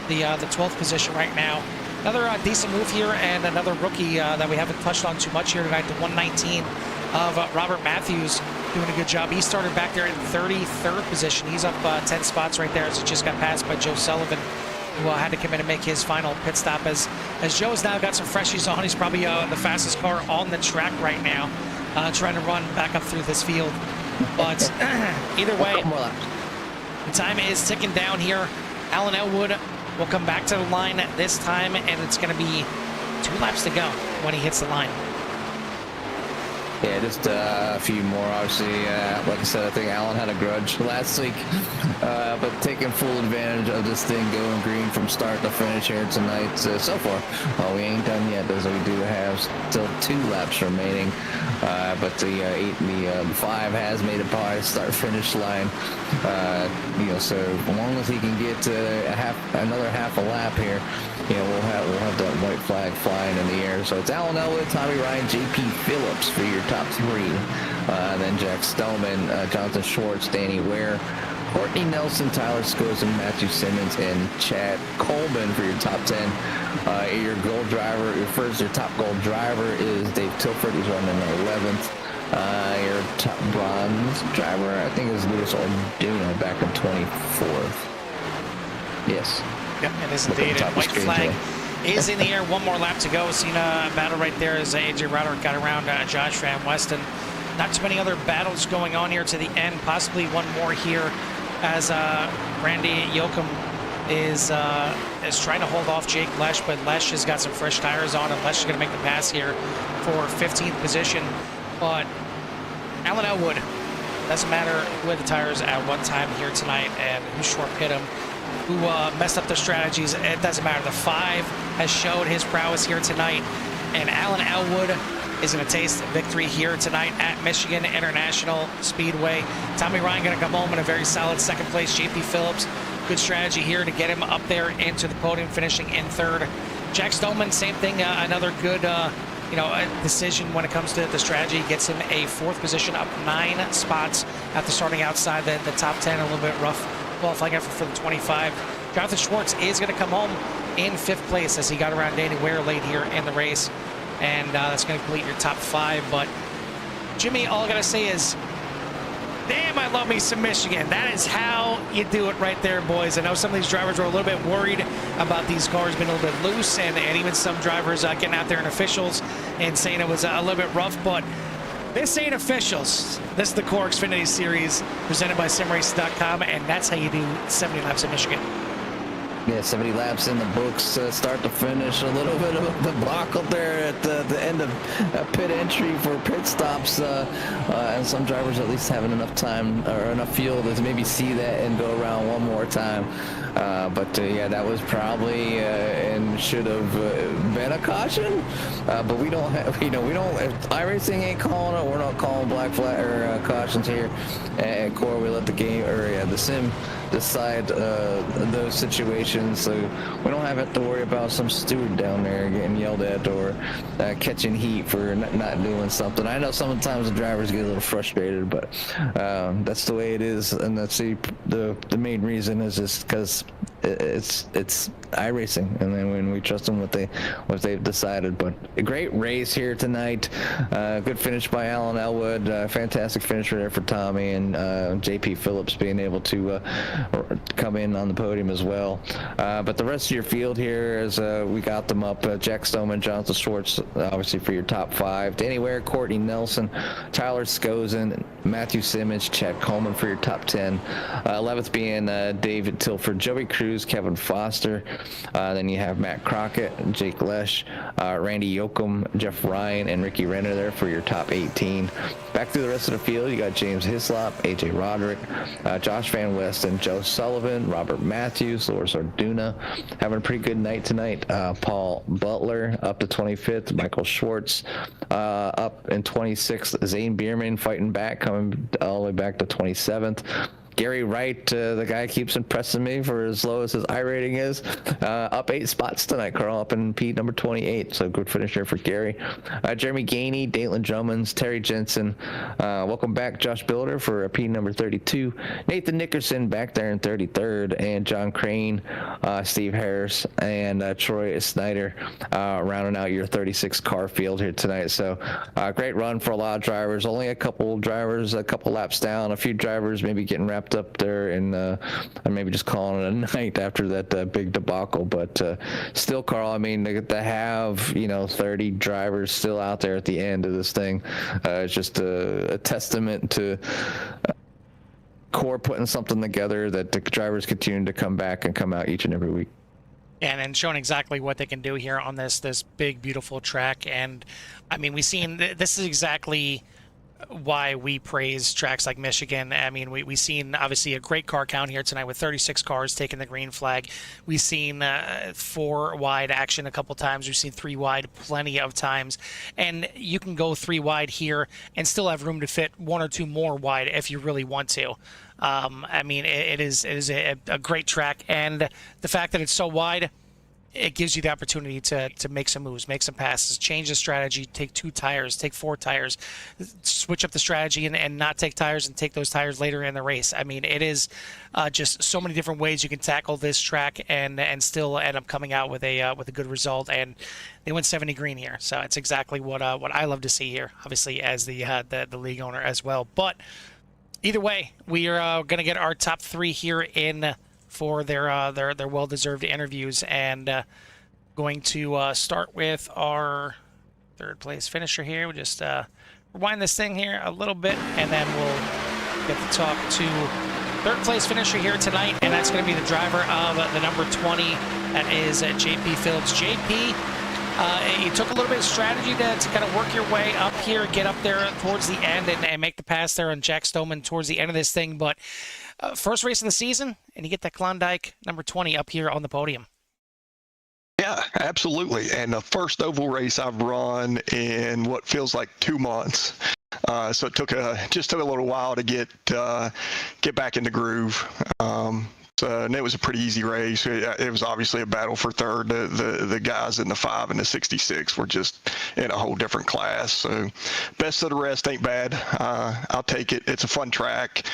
the 12th position right now. Another decent move here, and another rookie that we haven't touched on too much here tonight, the 119 of Robert Matthews, doing a good job. He started back there in 33rd position. He's up 10 spots right there as he just got passed by Joe Sullivan, who had to come in and make his final pit stop. As Joe has now got some freshies on, he's probably the fastest car on the track right now, trying to run back up through this field. But either way, the time is ticking down here. Alan Elwood will come back to the line this time, and it's going to be 2 laps to go when he hits the line. Yeah, just a few more. Obviously, like I said, I think Alan had a grudge last week, but taking full advantage of this thing, going green from start to finish here tonight. So far, we ain't done yet, as we do have still 2 laps remaining. But the 5 has made it by start-finish line. So as long as he can get another half a lap here, we'll have that white flag flying in the air. So it's Alan Elwood, Tommy Ryan, J.P. Phillips for your top 3. Then Jack Stoneman, Jonathan Schwartz, Danny Ware, Courtney Nelson, Tyler Scozen, Matthew Simmons, and Chad Coleman for your top 10. Your gold driver, your top gold driver is Dave Tilford. He's running 11th. Your top bronze driver, I think, is Luis Orduno, back in 24th. Yes. Yep, it is indeed. And white flag is in the air. One more lap to go. Seen a battle right there as AJ Roderick got around Josh Van Westen. Not too many other battles going on here to the end. Possibly one more here as Randy Yoakum is trying to hold off Jake Lesh, but Lesh has got some fresh tires on, and Lesh is going to make the pass here for 15th position. But Alan Elwood, doesn't matter who had the tires at what time here tonight and who short hit him, who messed up their strategies. It doesn't matter. The 5 has showed his prowess here tonight, and Alan Elwood is going to taste victory here tonight at Michigan International Speedway. Tommy Ryan going to come home in a very solid 2nd place. J.P. Phillips, good strategy here to get him up there into the podium, finishing in 3rd. Jack Stoneman, same thing, another good decision when it comes to the strategy. Gets him a 4th position, up 9 spots after starting outside the top 10. A little bit rough qualifying effort for the 25. Jonathan Schwartz is going to come home in 5th place as he got around Danny Ware late here in the race. And that's going to complete your top 5. But Jimmy, all I got to say is, damn, I love me some Michigan. That is how you do it right there, boys. I know some of these drivers were a little bit worried about these cars being a little bit loose, and even some drivers getting out there and officials and saying it was a little bit rough, but this ain't officials. This is the CORE Xfinity Series presented by simraces.com, and that's how you do 70 laps in Michigan. Yeah, 70 laps in the books, start to finish. A little bit of a debacle there at the end of pit entry for pit stops, and some drivers at least having enough time or enough fuel to maybe see that and go around one more time. But yeah, that was probably and should have been a caution. But we don't have, we don't. If iRacing ain't calling it, we're not calling black flag or cautions here. At CORE, we let the game or the sim decide those situations, so we don't have to worry about some steward down there getting yelled at or catching heat for not doing something. I know sometimes the drivers get a little frustrated, but that's the way it is, and that's the main reason is just because it's iRacing, and then when we trust them what they've decided. But a great race here tonight. Good finish by Alan Elwood. Fantastic finish there for Tommy, and J.P. Phillips being able to come in on the podium as well. But the rest of your field here, as we got them up, Jack Stoneman, Jonathan Schwartz, obviously for your top 5. Danny Ware, Courtney Nelson, Tyler Skozen, Matthew Simmons, Chad Coleman for your top 10. 11th being David Tilford, Joey Cruz, Kevin Foster. Then you have Matt Crockett, Jake Lesh, Randy Yoakum, Jeff Ryan, and Ricky Renner there for your top 18. Back through the rest of the field, you got James Hislop, AJ Roderick, Josh Van West, and Joe Sullivan, Robert Matthews, Loris Orduna, having a pretty good night tonight. Paul Butler up to 25th, Michael Schwartz up in 26th, Zane Bierman fighting back, coming all the way back to 27th. Gary Wright, the guy keeps impressing me for as low as his iRating is, up 8 spots tonight, Carl, up in P number 28, so good finish here for Gary. Jeremy Gainey, Dayton Drummonds, Terry Jensen, welcome back Josh Builder for P number 32, Nathan Nickerson back there in 33rd, and John Crane, Steve Harris, and Troy Snyder rounding out your 36 car field here tonight. So great run for a lot of drivers, only a couple drivers a couple laps down, a few drivers maybe getting wrapped up there and maybe just calling it a night after that big debacle. But still, Carl, I mean, to have 30 drivers still out there at the end of this thing is just a testament to CORE putting something together that the drivers continue to come back and come out each and every week. And showing exactly what they can do here on this big, beautiful track. And I mean, we've seen this is exactly why we praise tracks like Michigan. I mean, we've seen obviously a great car count here tonight with 36 cars taking the green flag. We've seen 4 wide action a couple times. We've seen 3 wide plenty of times, and you can go 3 wide here and still have room to fit 1 or 2 more wide if you really want to. I mean, it is a great track, and the fact that it's so wide, it gives you the opportunity to make some moves, make some passes, change the strategy, take 2 tires, take 4 tires, switch up the strategy and not take tires and take those tires later in the race. I mean, it is just so many different ways you can tackle this track and still end up coming out with a good result. And they went 70 green here, so it's exactly what I love to see here, obviously as the league owner as well. But either way, we are going to get our top 3 here in for their well-deserved interviews, and going to start with our 3rd place finisher here. We'll just rewind this thing here a little bit, and then we'll get to talk to 3rd place finisher here tonight, and that's going to be the driver of the number 20. That is JP Phillips. JP, you took a little bit of strategy to kind of work your way up here, get up there towards the end, and make the pass there on Jack Stoneman towards the end of this thing, but first race of the season, and you get that Klondike number 20 up here on the podium. Yeah, absolutely. And the first oval race I've run in what feels like 2 months. So it took just a little while to get back in the groove. And it was a pretty easy race. It was obviously a battle for 3rd. The guys in the 5 and the 66 were just in a whole different class. So best of the rest ain't bad. I'll take it. It's a fun track.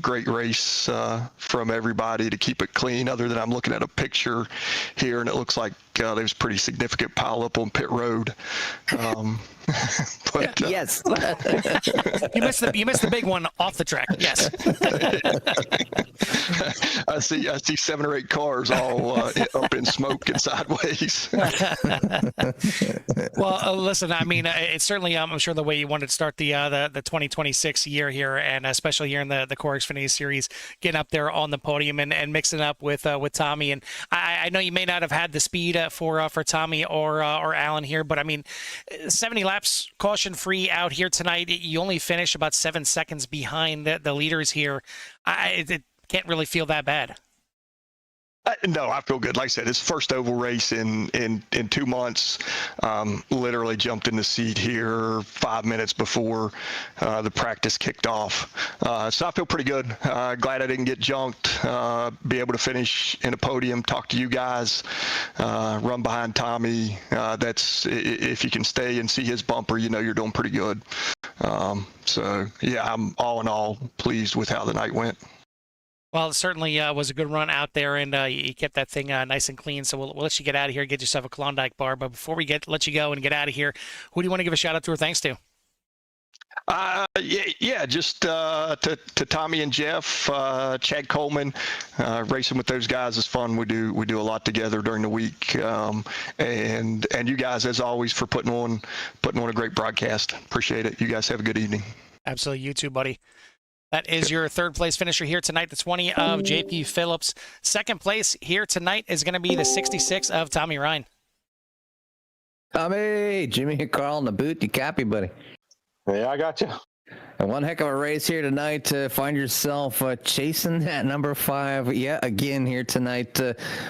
Great race from everybody to keep it clean, other than I'm looking at a picture here, and it looks like there was a pretty significant pileup on pit road. But, yes. You missed the big one off the track. Yes. I see 7 or 8 cars all up in smoke and sideways. Well, listen, I mean, it's certainly, I'm sure the way you wanted to start the 2026 year here, and especially here in the CORE Xfinity Series, getting up there on the podium and mixing up with Tommy. And I know you may not have had the speed for Tommy or Alan here, but I mean, 70 laps caution free out here tonight. You only finish about 7 seconds behind the leaders here. It can't really feel that bad. No, I feel good. Like I said, it's first oval race in 2 months. Literally jumped in the seat here 5 minutes before the practice kicked off. So I feel pretty good. Glad I didn't get junked. Be able to finish in a podium, talk to you guys, run behind Tommy. That's if you can stay and see his bumper, you're doing pretty good. So yeah, I'm all in all pleased with how the night went. Well, it certainly was a good run out there, and you kept that thing nice and clean. So we'll let you get out of here, get yourself a Klondike bar. But before we let you go and get out of here, who do you want to give a shout out to or thanks to? Yeah, just to Tommy and Jeff, Chad Coleman, racing with those guys is fun. We do a lot together during the week, and you guys, as always, for putting on a great broadcast. Appreciate it. You guys have a good evening. Absolutely, you too, buddy. That is your third place finisher here tonight, the 20 of JP Phillips. Second place here tonight is going to be the 66 of Tommy Ryan. Tommy, Jimmy and Carl in the boot. You copy, buddy. Yeah, I got you. And one heck of a race here tonight to find yourself chasing that number 5 yet again here tonight.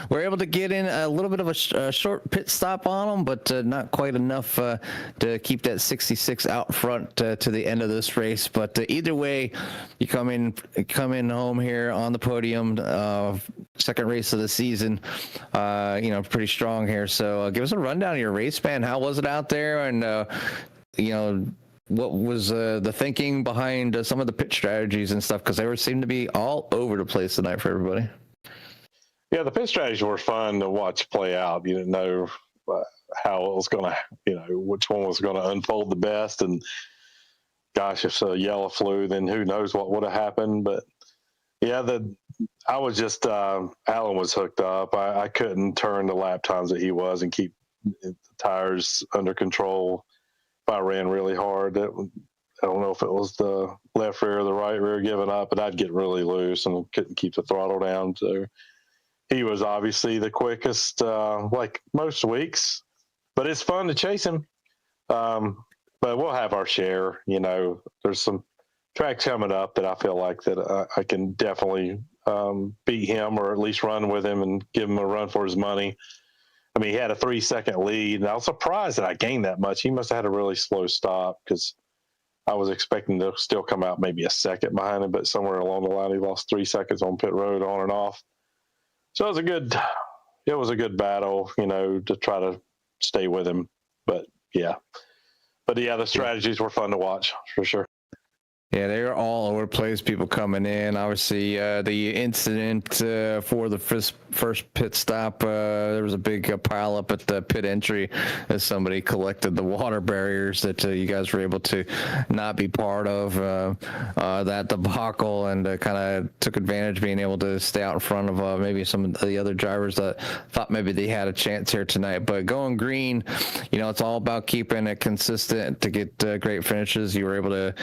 We're able to get in a little bit of a short pit stop on them, but not quite enough to keep that 66 out front to the end of this race. But either way, you come in home here on the podium, second race of the season, pretty strong here. So give us a rundown of your race, man. How was it out there? And, what was the thinking behind some of the pit strategies and stuff? Because they seemed to be all over the place tonight for everybody. Yeah, the pit strategies were fun to watch play out. You didn't know how it was going to, which one was going to unfold the best. And gosh, if the yellow flew, then who knows what would have happened. But yeah, I was just, Alan was hooked up. I couldn't turn the lap times that he was and keep the tires under control. I ran really hard. I don't know if it was the left rear or the right rear giving up, but I'd get really loose and couldn't keep the throttle down. So he was obviously the quickest, like most weeks, but it's fun to chase him. But we'll have our share. There's some tracks coming up that I feel like that I can definitely beat him, or at least run with him and give him a run for his money. I mean, he had a 3-second lead, and I was surprised that I gained that much. He must have had a really slow stop, because I was expecting to still come out maybe a second behind him, but somewhere along the line, he lost 3 seconds on pit road on and off. So it was a good battle, to try to stay with him. But yeah, the strategies were fun to watch for sure. Yeah, they were all over the place, people coming in. Obviously, the incident for the first pit stop, there was a big pile up at the pit entry as somebody collected the water barriers that you guys were able to not be part of that debacle, and kind of took advantage being able to stay out in front of maybe some of the other drivers that thought maybe they had a chance here tonight. But going green, it's all about keeping it consistent to get great finishes. You were able to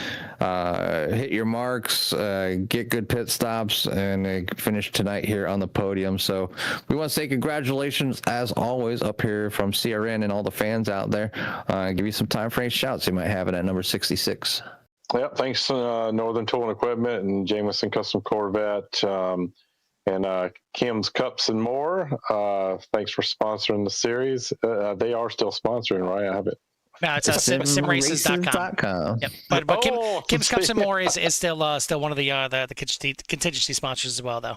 hit your marks, get good pit stops, and finish tonight here on the podium. So we want to say congratulations, as always, up here from CRN and all the fans out there. Give you some time for any shouts you might have it at number 66. Yep, thanks Northern Tool and Equipment and Jameson Custom Corvette and Kim's Cups and More. Thanks for sponsoring the series. They are still sponsoring, right? I have it. No, it's simraces.com. Yep. But Kim's Cups and More is still one of the contingency sponsors as well, though.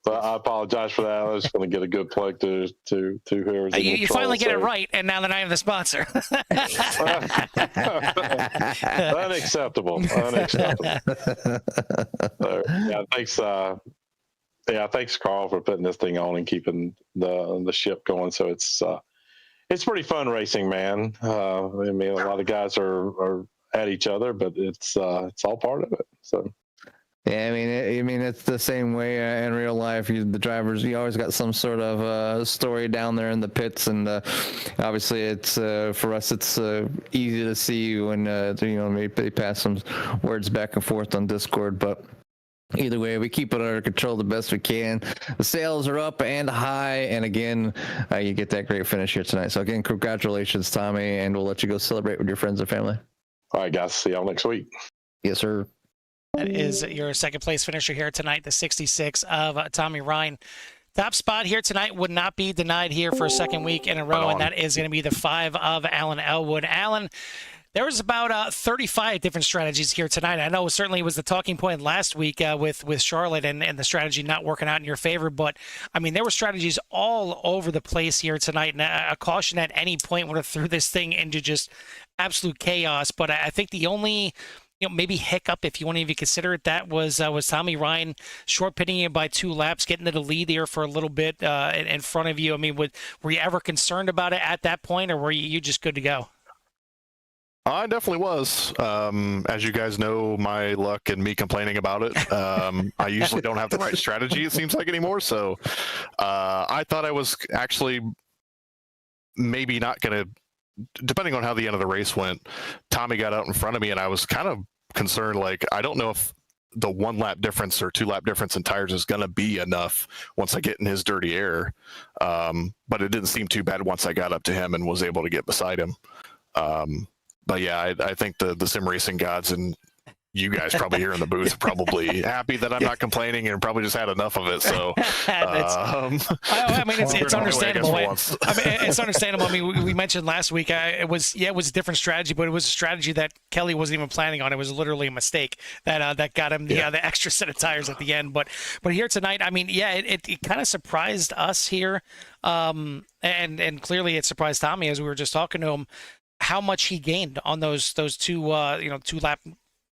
So I apologize for that. I was going to get a good plug to whoever's in you finally get it right, and now that I am the sponsor. Unacceptable. So, thanks, Carl, for putting this thing on and keeping the ship going. So it's pretty fun racing, man. I mean, a lot of guys are at each other, but it's all part of it. So. Yeah, I mean, it's the same way in real life. The drivers, you always got some sort of story down there in the pits, and obviously, it's for us, it's easy to see when maybe they pass some words back and forth on Discord, but. Either way, we keep it under control the best we can. The sales are up and high, and again, you get that great finish here tonight. So again, congratulations, Tommy, and we'll let you go celebrate with your friends and family. All right, guys. See y'all next week. Yes, sir. That is your second place finisher here tonight, the 66 of Tommy Ryan. Top spot here tonight would not be denied here for a second week in a row, and that is going to be the 5 of Alan Elwood. Alan, there was about 35 different strategies here tonight. I know certainly it was the talking point last week with Charlotte and the strategy not working out in your favor, but I mean, there were strategies all over the place here tonight, and a caution at any point would have threw this thing into just absolute chaos. But I think the only maybe hiccup, if you want to even consider it, that was Tommy Ryan short pitting you by 2 laps, getting to the lead there for a little bit in front of you. I mean, were you ever concerned about it at that point, or were you just good to go? I definitely was. As you guys know, my luck and me complaining about it. I usually don't have the right strategy, it seems like, anymore. So I thought I was actually maybe not going to, depending on how the end of the race went, Tommy got out in front of me, and I was kind of concerned. Like, I don't know if the 1 lap difference or 2 lap difference in tires is going to be enough once I get in his dirty air. But it didn't seem too bad once I got up to him and was able to get beside him. But yeah, I think the sim racing gods and you guys probably here in the booth are probably happy that I'm not complaining and probably just had enough of it. So, I mean, it's understandable. I mean, it's understandable. I mean, we mentioned last week, it was a different strategy, but it was a strategy that Kelly wasn't even planning on. It was literally a mistake that got him the extra set of tires at the end. But here tonight, I mean, yeah, it kind of surprised us here, and clearly it surprised Tommy as we were just talking to him how much he gained on those 2 lap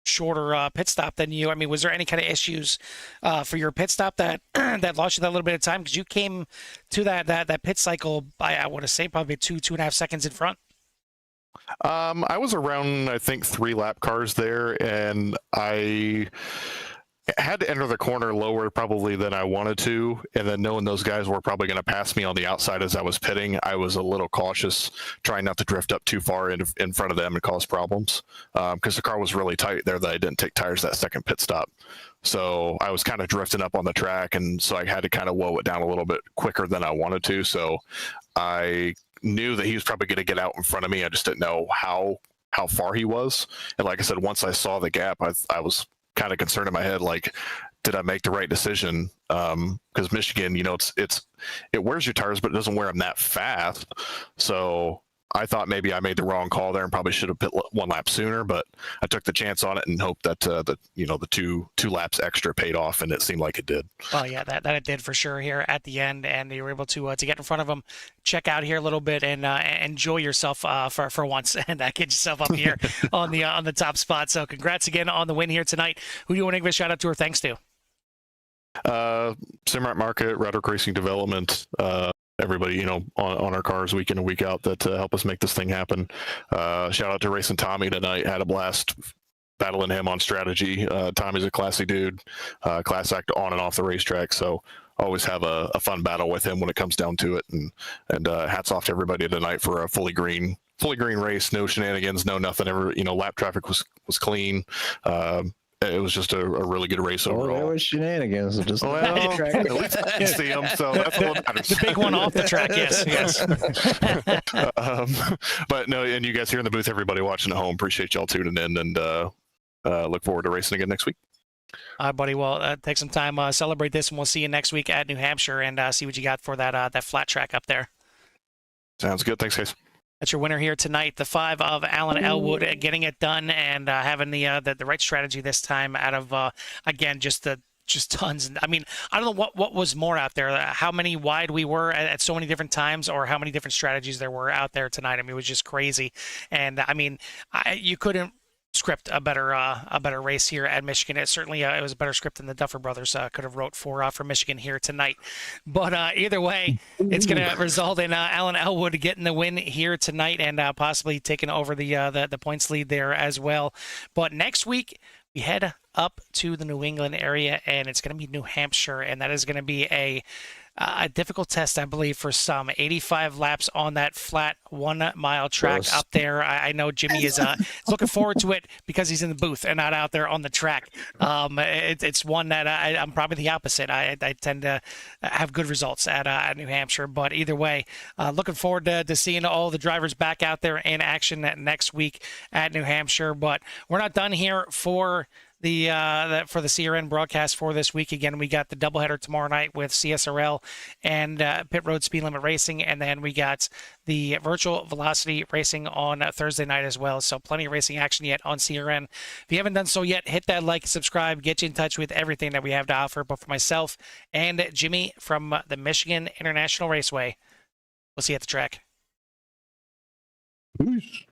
shorter pit stop than you. I mean, was there any kind of issues for your pit stop that that lost you that little bit of time? Because you came to that pit cycle by, I want to say, probably 2.5 seconds in front. I was around, I think, 3 lap cars there, and I had to enter the corner lower probably than I wanted to, and then knowing those guys were probably going to pass me on the outside as I was pitting, I was a little cautious, trying not to drift up too far in front of them and cause problems, because the car was really tight there that I didn't take tires that second pit stop. So I was kind of drifting up on the track, and so I had to kind of whoa it down a little bit quicker than I wanted to. So I knew that he was probably going to get out in front of me. I just didn't know how far he was. And like I said, once I saw the gap, I was kind of concerned in my head, like, did I make the right decision? Because Michigan, it wears your tires, but it doesn't wear them that fast. So I thought maybe I made the wrong call there and probably should have pit 1 lap sooner, but I took the chance on it and hoped that the two laps extra paid off, and it seemed like it did. Well, yeah, that it did for sure here at the end, and you were able to get in front of them, check out here a little bit, and enjoy yourself for once, and get yourself up here on the top spot. So congrats again on the win here tonight. Who do you want to give a shout out to or thanks to? Simrat Market, Red Oak Racing Development, everybody, on our cars week in and week out that help us make this thing happen. Shout out to Racing Tommy tonight. Had a blast battling him on strategy. Tommy's a classy dude, class act on and off the racetrack. So always have a fun battle with him when it comes down to it. And hats off to everybody tonight for a fully green race. No shenanigans, no nothing. Lap traffic was clean. It was just a really good race overall. There was shenanigans. Just at least I can see them, so that's what matters. The big one off the track, yes. But no, and you guys here in the booth, everybody watching at home, appreciate y'all tuning in, and look forward to racing again next week. All right, buddy. Well, take some time, celebrate this, and we'll see you next week at New Hampshire and see what you got for that flat track up there. Sounds good. Thanks, guys. That's your winner here tonight, the 5 of Alan Elwood, getting it done and having the right strategy this time out of, again, just tons. I mean, I don't know what was more out there, how many wide we were at so many different times, or how many different strategies there were out there tonight. I mean, it was just crazy. And, I mean, you couldn't script a better race here at Michigan. It certainly it was a better script than the Duffer brothers could have wrote for Michigan here tonight. But either way, it's going to result in Alan Elwood getting the win here tonight and possibly taking over the points lead there as well. But next week we head up to the New England area, and it's going to be New Hampshire, and that is going to be a difficult test, I believe, for some. 85 laps on that flat 1 mile track up there. I know Jimmy is looking forward to it because he's in the booth and not out there on the track. It's one that I'm probably the opposite. I tend to have good results at New Hampshire, but either way, looking forward to seeing all the drivers back out there in action next week at New Hampshire. But we're not done here for the CRN broadcast for this week. Again, we got the doubleheader tomorrow night with CSRL and Pit Road Speed Limit Racing, and then we got the virtual velocity racing on Thursday night as well. So plenty of racing action yet on CRN. If you haven't done so yet, hit that like, subscribe, get you in touch with everything that we have to offer. But for myself and Jimmy from the Michigan International Raceway, we'll see you at the track. Peace.